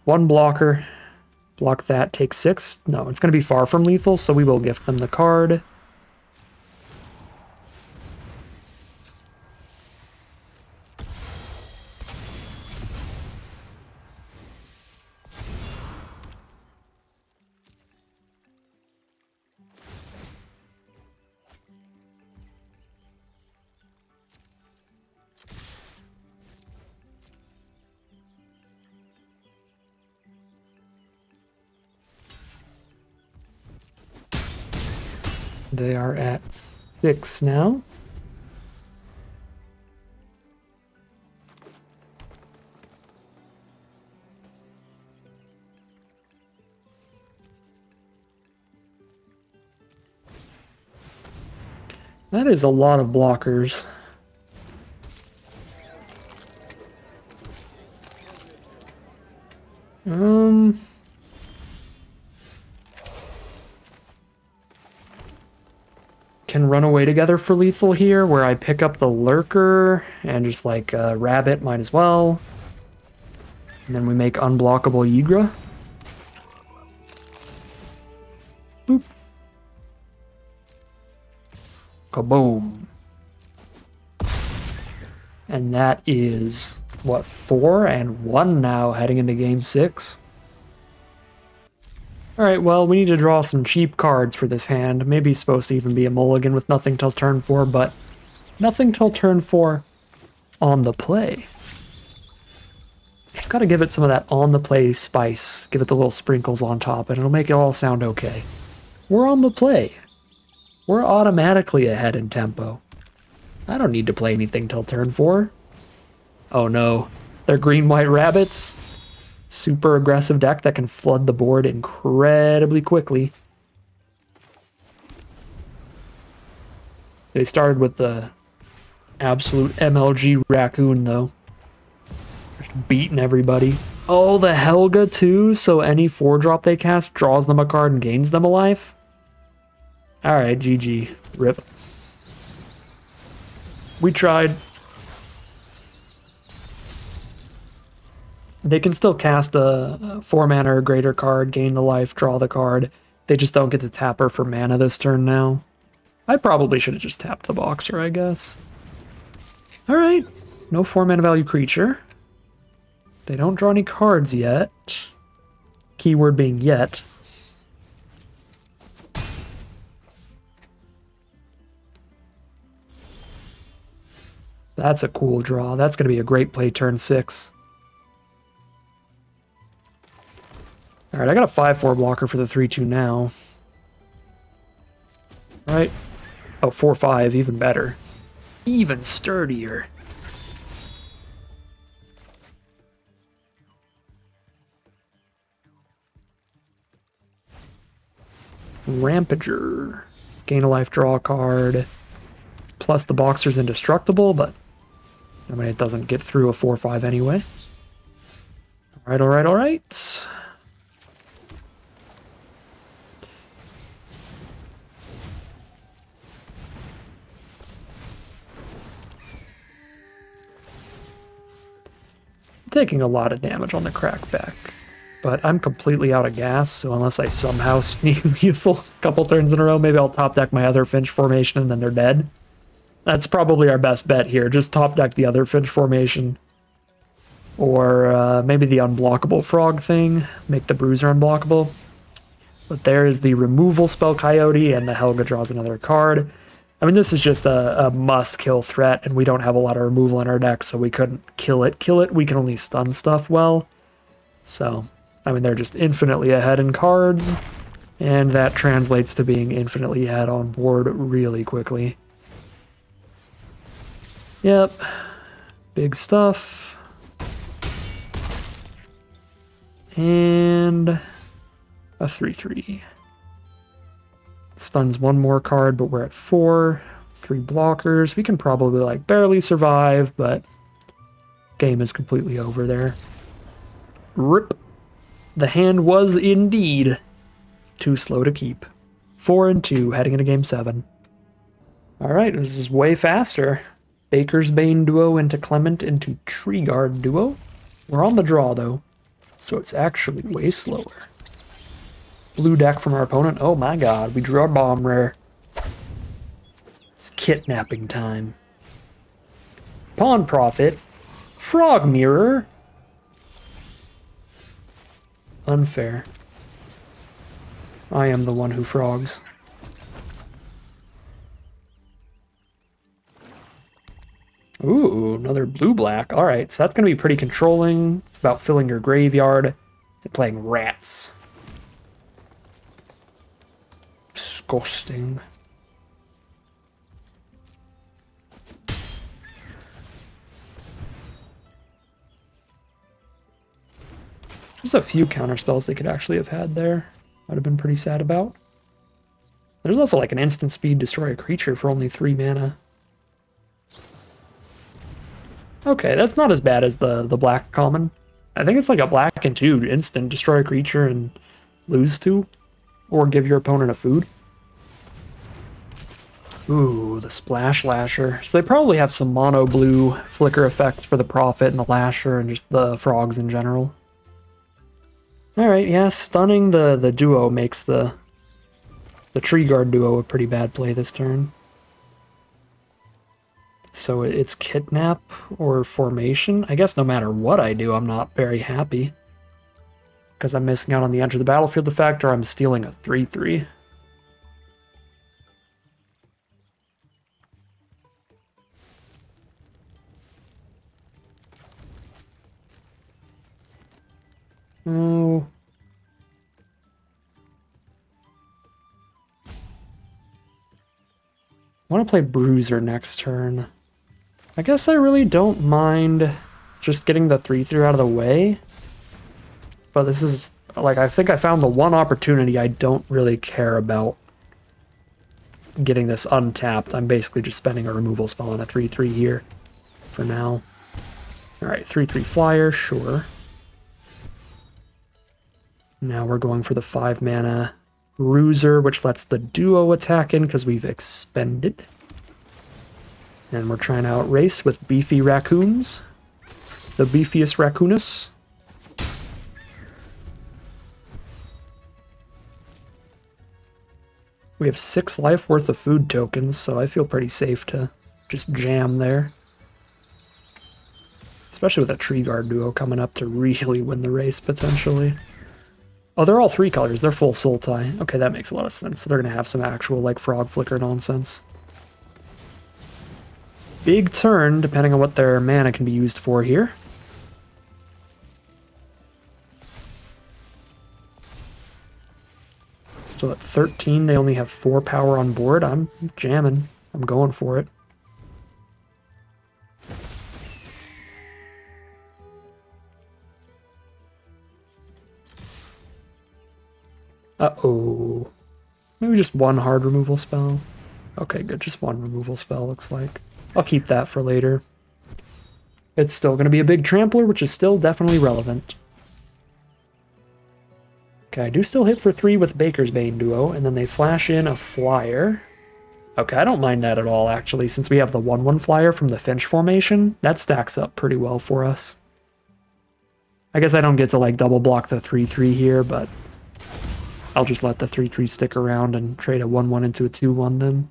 A: 1 blocker. Block that, take 6. No, it's going to be far from lethal, so we will gift them the card. They are at 6 now. That is a lot of blockers. Can run away together for lethal here, where I pick up the Lurker and just like Rabbit might as well. And then we make unblockable Ygra. Boop. Kaboom. And that is, what, 4 and 1 now heading into game 6. Alright, well, we need to draw some cheap cards for this hand. Maybe it's supposed to even be a mulligan with nothing till turn 4, but nothing till turn 4 on the play. Just gotta give it some of that on the play spice. Give it the little sprinkles on top, and it'll make it all sound okay. We're on the play. We're automatically ahead in tempo. I don't need to play anything till turn 4. Oh no, they're green-white rabbits. Super aggressive deck that can flood the board incredibly quickly. They started with the absolute MLG raccoon, though. Just beating everybody. Oh, the Helga, too? So any 4-drop they cast draws them a card and gains them a life? Alright, GG. RIP. We tried. They can still cast a 4-mana or greater card, gain the life, draw the card. They just don't get to tap her for mana this turn now. I probably should have just tapped the Boxer, I guess. Alright, no 4-mana value creature. They don't draw any cards yet. Keyword being yet. That's a cool draw. That's going to be a great play turn 6. Alright, I got a 5/4 blocker for the 3/2 now. Right? Oh, 4/5, even better. Even sturdier. Rampager. Gain a life, draw a card. Plus the Boxer's indestructible, but I mean, it doesn't get through a 4/5 anyway. Alright, alright, alright. Taking a lot of damage on the crackback, but I'm completely out of gas, so unless I somehow sneak Youthful a couple turns in a row, maybe I'll top deck my other Finch formation and then they're dead. That's probably our best bet here, just top deck the other Finch formation. Or maybe the unblockable frog thing, make the Bruiser unblockable. But there is the removal spell Coyote, and the Helga draws another card. I mean, this is just a must-kill threat, and we don't have a lot of removal in our deck, so we couldn't kill it. We can only stun stuff well. So, I mean, they're just infinitely ahead in cards, and that translates to being infinitely ahead on board really quickly. Yep. Big stuff. And a 3/3. Stuns one more card, but we're at 4. 3 blockers. We can probably, like, barely survive, but game is completely over there. RIP. The hand was indeed too slow to keep. 4-2, heading into game 7. Alright, this is way faster. Baker's Bane duo into Clement into Tree Guard duo. We're on the draw, though, so it's actually way slower. Blue deck from our opponent. Oh my god, we drew our bomb rare. It's kidnapping time. Pawn Prophet. Frog Mirror. Unfair. I am the one who frogs. Ooh, another blue-black. Alright, so that's going to be pretty controlling. It's about filling your graveyard and playing rats. Disgusting. There's a few counterspells they could actually have had there. I'd have been pretty sad about. There's also like an instant speed destroy a creature for only 3 mana. Okay, that's not as bad as the black common. I think it's like a black and 2 instant destroy a creature and lose 2. Or give your opponent a food. Ooh, the Splash Lasher. So they probably have some mono blue flicker effects for the Prophet and the Lasher and just the frogs in general. Alright, yeah, stunning the duo makes the Tree Guard duo a pretty bad play this turn. So it's Kidnap or Formation. I guess no matter what I do, I'm not very happy. Because I'm missing out on the enter the battlefield effect, or I'm stealing a 3/3. Oh. I want to play Bruiser next turn. I guess I really don't mind just getting the 3/3 out of the way. But this is, like, I think I found the one opportunity I don't really care about getting this untapped. I'm basically just spending a removal spell on a 3/3 here for now. Alright, 3/3 flyer, sure. Now we're going for the 5 mana Bruiser, which lets the duo attack in because we've expended. And we're trying to outrace with beefy raccoons. The beefiest raccoonus. We have 6 life worth of food tokens, so I feel pretty safe to just jam there. Especially with a tree guard duo coming up to really win the race, potentially. Oh, they're all 3 colors. They're full soul tie. Okay, that makes a lot of sense. So they're going to have some actual, like, frog flicker nonsense. Big turn, depending on what their mana can be used for here. Still at 13. They only have 4 power on board. I'm jamming. I'm going for it. Uh-oh. Maybe just one hard removal spell. Okay, good. Just one removal spell, looks like. I'll keep that for later. It's still going to be a big trampler, which is still definitely relevant. Okay, I do still hit for 3 with Baker's Bane duo, and then they flash in a flyer. Okay, I don't mind that at all, actually, since we have the 1/1 flyer from the Finch formation. That stacks up pretty well for us. I guess I don't get to, like, double block the 3/3 here, but I'll just let the 3/3 stick around and trade a 1/1 into a 2/1 then.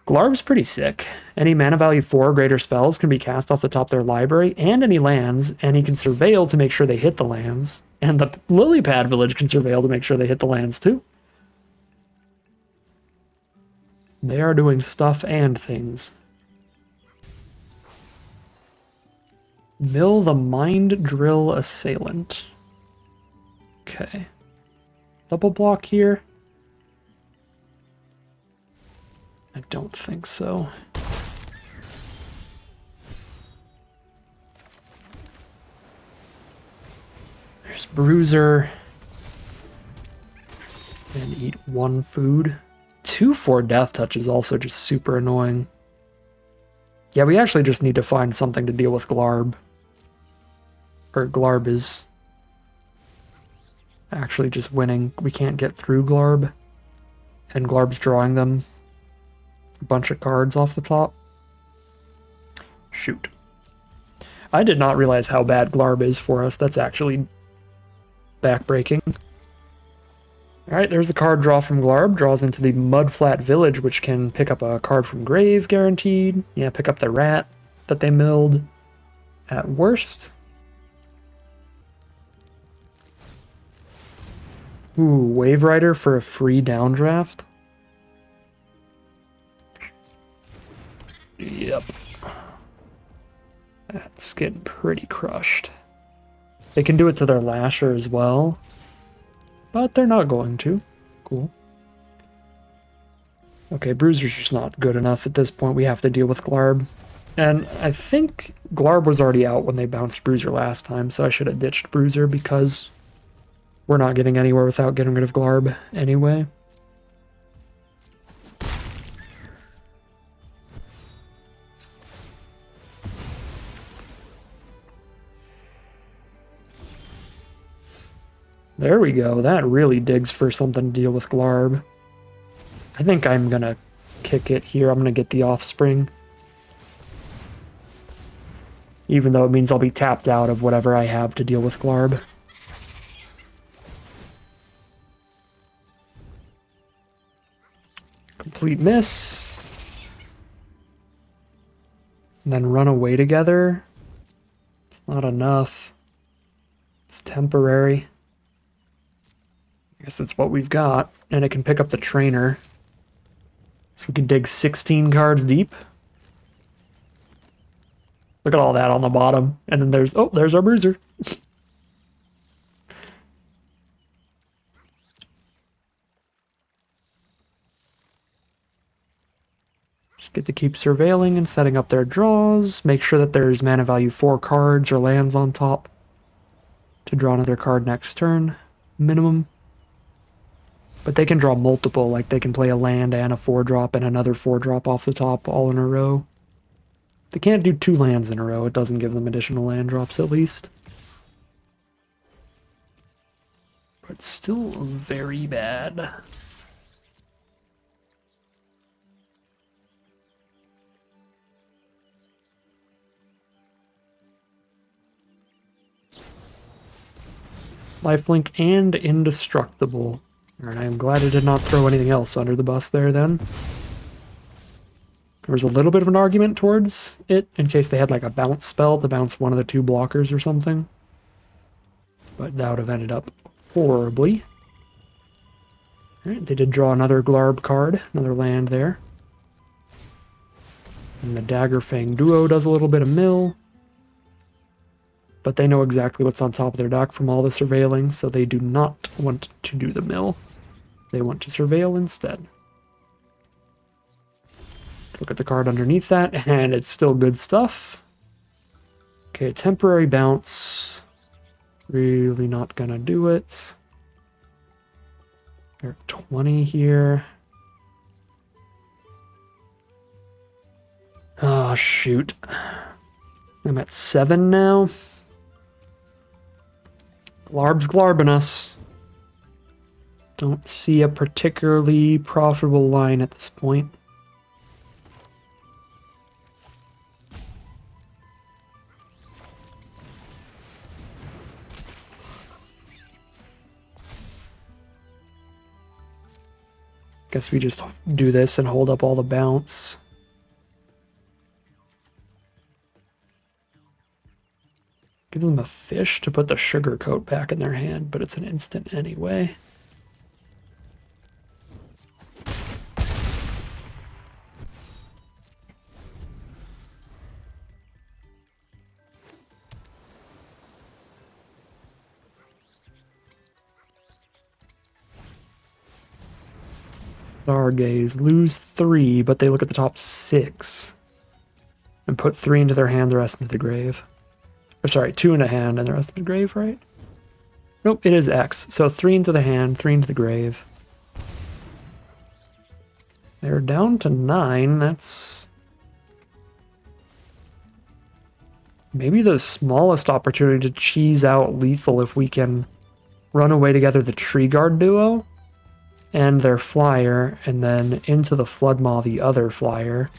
A: Glarb's pretty sick. Any mana value 4 or greater spells can be cast off the top of their library and any lands, and he can surveil to make sure they hit the lands. And the Lily Pad Village can surveil to make sure they hit the lands too. They are doing stuff and things. Mill the Mind Drill Assailant. Okay. Double block here? I don't think so. There's Bruiser. And eat 1 food. 2/4 Death Touch is also just super annoying. Yeah, we actually just need to find something to deal with Glarb. Or Glarb is actually just winning. We can't get through Glarb. And Glarb's drawing them a bunch of cards off the top. Shoot. I did not realize how bad Glarb is for us. That's actually backbreaking. Alright, there's the card draw from Glarb. Draws into the Mudflat Village, which can pick up a card from Grave, guaranteed. Yeah, pick up the rat that they milled at worst. Ooh, Wave Rider for a free downdraft. Yep. That's getting pretty crushed. They can do it to their Lasher as well, but they're not going to. Cool. Okay, Bruiser's just not good enough at this point. We have to deal with Glarb. And I think Glarb was already out when they bounced Bruiser last time, so I should have ditched Bruiser because we're not getting anywhere without getting rid of Glarb anyway. There we go. That really digs for something to deal with Glarb. I think I'm gonna kick it here. I'm gonna get the Offspring. Even though it means I'll be tapped out of whatever I have to deal with Glarb. Complete miss. And then run away together. It's not enough. It's temporary. I guess it's what we've got. And it can pick up the trainer. So we can dig 16 cards deep. Look at all that on the bottom. And then there's, oh, there's our Bruiser. Just get to keep surveilling and setting up their draws. Make sure that there's mana value 4 cards or lands on top to draw another card next turn, minimum. But they can draw multiple, like they can play a land and a 4-drop and another 4-drop off the top all in a row. They can't do 2 lands in a row. It doesn't give them additional land drops at least. But still very bad. Lifelink and indestructible. Alright, I'm glad I did not throw anything else under the bus there then. There was a little bit of an argument towards it, in case they had like a bounce spell to bounce one of the 2 blockers or something. But that would have ended up horribly. Alright, they did draw another Glarb card, another land there. And the Daggerfang duo does a little bit of mill. But they know exactly what's on top of their deck from all the surveilling, so they do not want to do the mill. They want to surveil instead. Look at the card underneath that, and it's still good stuff. Okay, temporary bounce. Really not gonna do it. They're at 20 here. Oh, shoot. I'm at 7 now. Glarb's glarbing us. Don't see a particularly profitable line at this point. Guess we just do this and hold up all the bounce. Give them a fish to put the sugar coat back in their hand, but it's an instant anyway. Stargaze, lose 3, but they look at the top 6. And put 3 into their hand, the rest into the grave. Or sorry, 2 in a hand and the rest of the grave, right? Nope, it is X. So 3 into the hand, 3 into the grave. They're down to 9. That's maybe the smallest opportunity to cheese out lethal if we can run away together the Tree Guard duo and their flyer, and then into the Floodmaw the other flyer.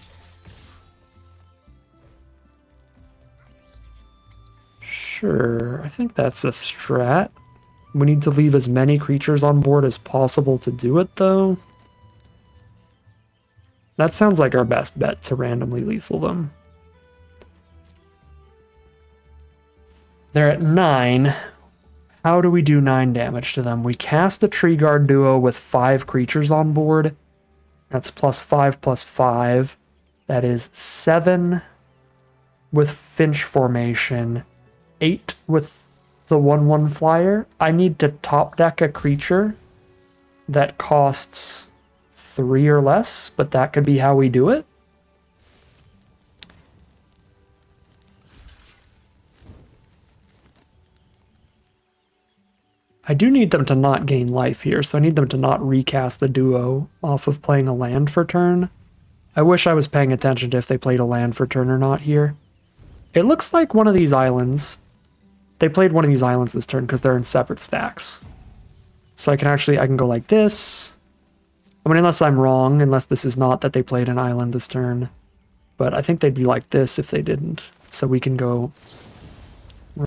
A: Sure, I think that's a strat. We need to leave as many creatures on board as possible to do it, though. That sounds like our best bet, to randomly lethal them. They're at 9. How do we do 9 damage to them? We cast a Tree Guard duo with 5 creatures on board. That's +5/+5. That is 7 with Finch formation. 8 with the 1/1 flyer. I need to top deck a creature that costs 3 or less, but that could be how we do it. I do need them to not gain life here, so I need them to not recast the duo off of playing a land for turn. I wish I was paying attention to if they played a land for turn or not here. It looks like one of these islands. They played one of these islands this turn because they're in separate stacks. So I can go like this. I mean, unless I'm wrong, unless this is not that they played an island this turn. But I think they'd be like this if they didn't. So we can go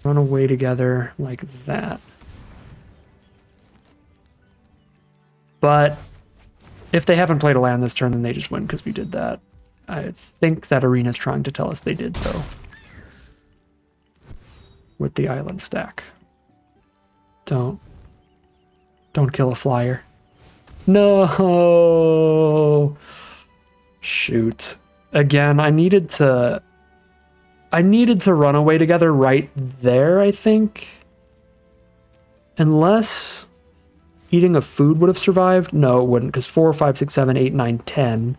A: run away together like that. But if they haven't played a land this turn, then they just win because we did that. I think that Arena's trying to tell us they did, though. With the island stack. Don't kill a flyer. No! Shoot. Again, I needed to run away together right there, I think. Unless eating of food would have survived. No, it wouldn't, because 4, 5, 6, 7, 8, 9, 10.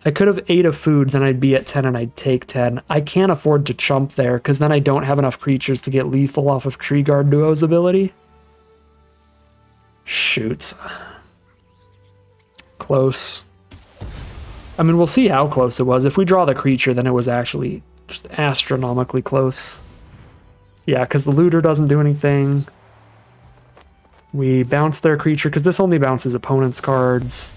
A: I could have ate a food, then I'd be at 10 and I'd take 10. I can't afford to chump there, because then I don't have enough creatures to get lethal off of Tree Guard Duo's ability. Shoot. Close. I mean, we'll see how close it was. If we draw the creature, then it was actually just astronomically close. Yeah, because the looter doesn't do anything. We bounce their creature, because this only bounces opponent's cards.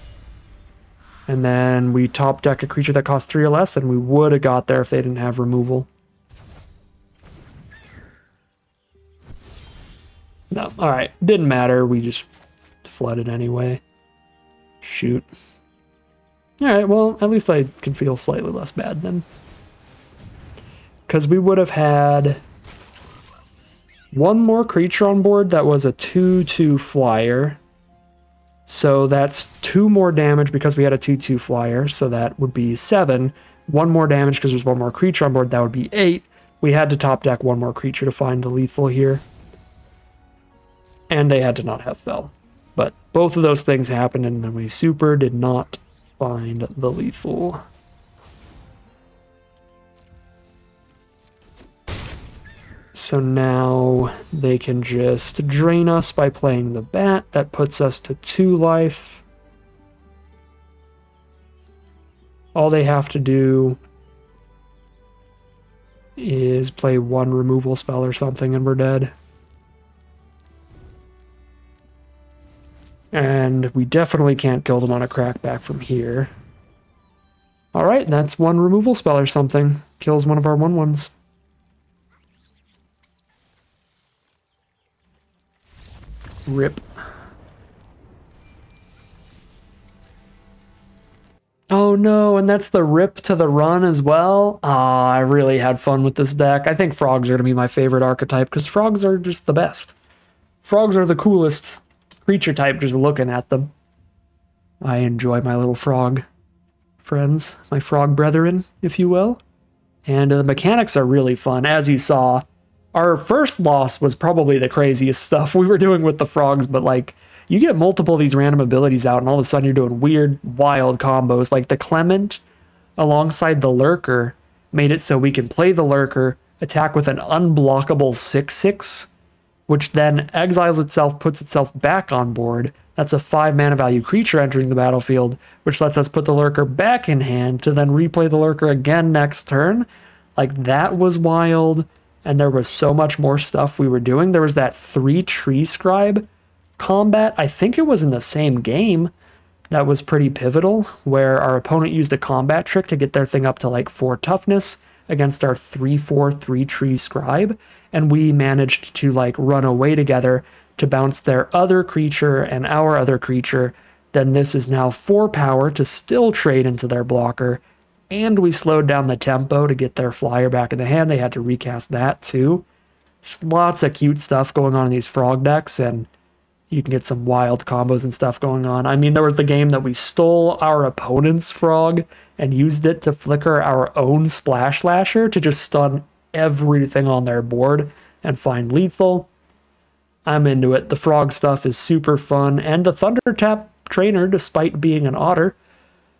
A: And then we top deck a creature that costs 3 or less, and we would have got there if they didn't have removal. No, alright. Didn't matter. We just flooded anyway. Shoot. Alright, well, at least I can feel slightly less bad then. Because we would have had one more creature on board that was a 2/2 flyer. So that's 2 more damage because we had a 2/2 flyer, so that would be 7. 1 more damage because there's 1 more creature on board, that would be 8. We had to top deck 1 more creature to find the lethal here. And they had to not have fell. But both of those things happened, and then we super did not find the lethal. So now they can just drain us by playing the bat. That puts us to 2 life. All they have to do is play 1 removal spell or something and we're dead. And we definitely can't kill them on a crackback from here. Alright, that's 1 removal spell or something. Kills one of our 1/1s. Rip. Oh no, and that's the rip to the run as well? Ah, I really had fun with this deck. I think frogs are going to be my favorite archetype because frogs are just the best. Frogs are the coolest creature type just looking at them. I enjoy my little frog friends, my frog brethren, if you will. And the mechanics are really fun. As you saw, our first loss was probably the craziest stuff we were doing with the frogs, but like, you get multiple of these random abilities out and all of a sudden you're doing weird, wild combos. Like the Clement alongside the Lurker made it so we can play the Lurker, attack with an unblockable 6/6, which then exiles itself, puts itself back on board. That's a 5 mana value creature entering the battlefield, which lets us put the Lurker back in hand to then replay the Lurker again next turn. Like, that was wild. And there was so much more stuff we were doing. There was that 3 Tree Scribe combat. I think it was in the same game. That was pretty pivotal, where our opponent used a combat trick to get their thing up to like 4 toughness against our 3/4 3 Tree Scribe. And we managed to like run away together to bounce their other creature and our other creature. Then this is now 4 power to still trade into their blocker. And we slowed down the tempo to get their flyer back in the hand. They had to recast that too. Just lots of cute stuff going on in these frog decks, and you can get some wild combos and stuff going on. I mean, there was the game that we stole our opponent's frog and used it to flicker our own Splash Lasher to just stun everything on their board and find lethal. I'm into it. The frog stuff is super fun, and the Thunder Tap Trainer, despite being an otter,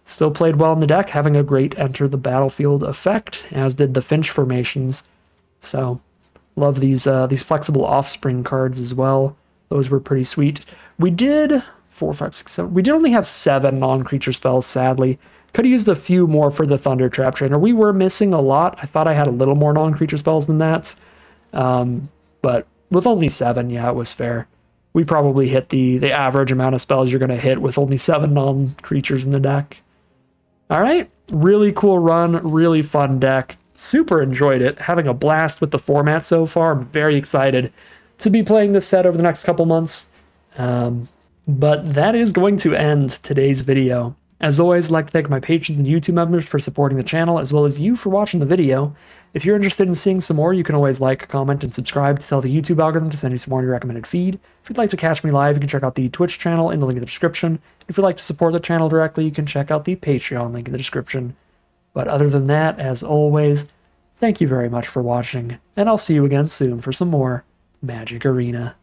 A: still played well in the deck, having a great enter the battlefield effect, as did the Finch formations. So, love these flexible offspring cards as well. Those were pretty sweet. We did 4, 5, 6, 7. We did only have 7 non-creature spells, sadly. Could have used a few more for the Thunder Trap Trainer. We were missing a lot. I thought I had a little more non-creature spells than that. But with only 7, yeah, it was fair. We probably hit the average amount of spells you're going to hit with only 7 non-creatures in the deck. Alright, really cool run, really fun deck. Super enjoyed it, having a blast with the format so far. I'm very excited to be playing this set over the next couple months. But that is going to end today's video. As always, I'd like to thank my patrons and YouTube members for supporting the channel, as well as you for watching the video. If you're interested in seeing some more, you can always like, comment, and subscribe to tell the YouTube algorithm to send you some more in your recommended feed. If you'd like to catch me live, you can check out the Twitch channel in the link in the description. If you'd like to support the channel directly, you can check out the Patreon link in the description. But other than that, as always, thank you very much for watching, and I'll see you again soon for some more Magic Arena.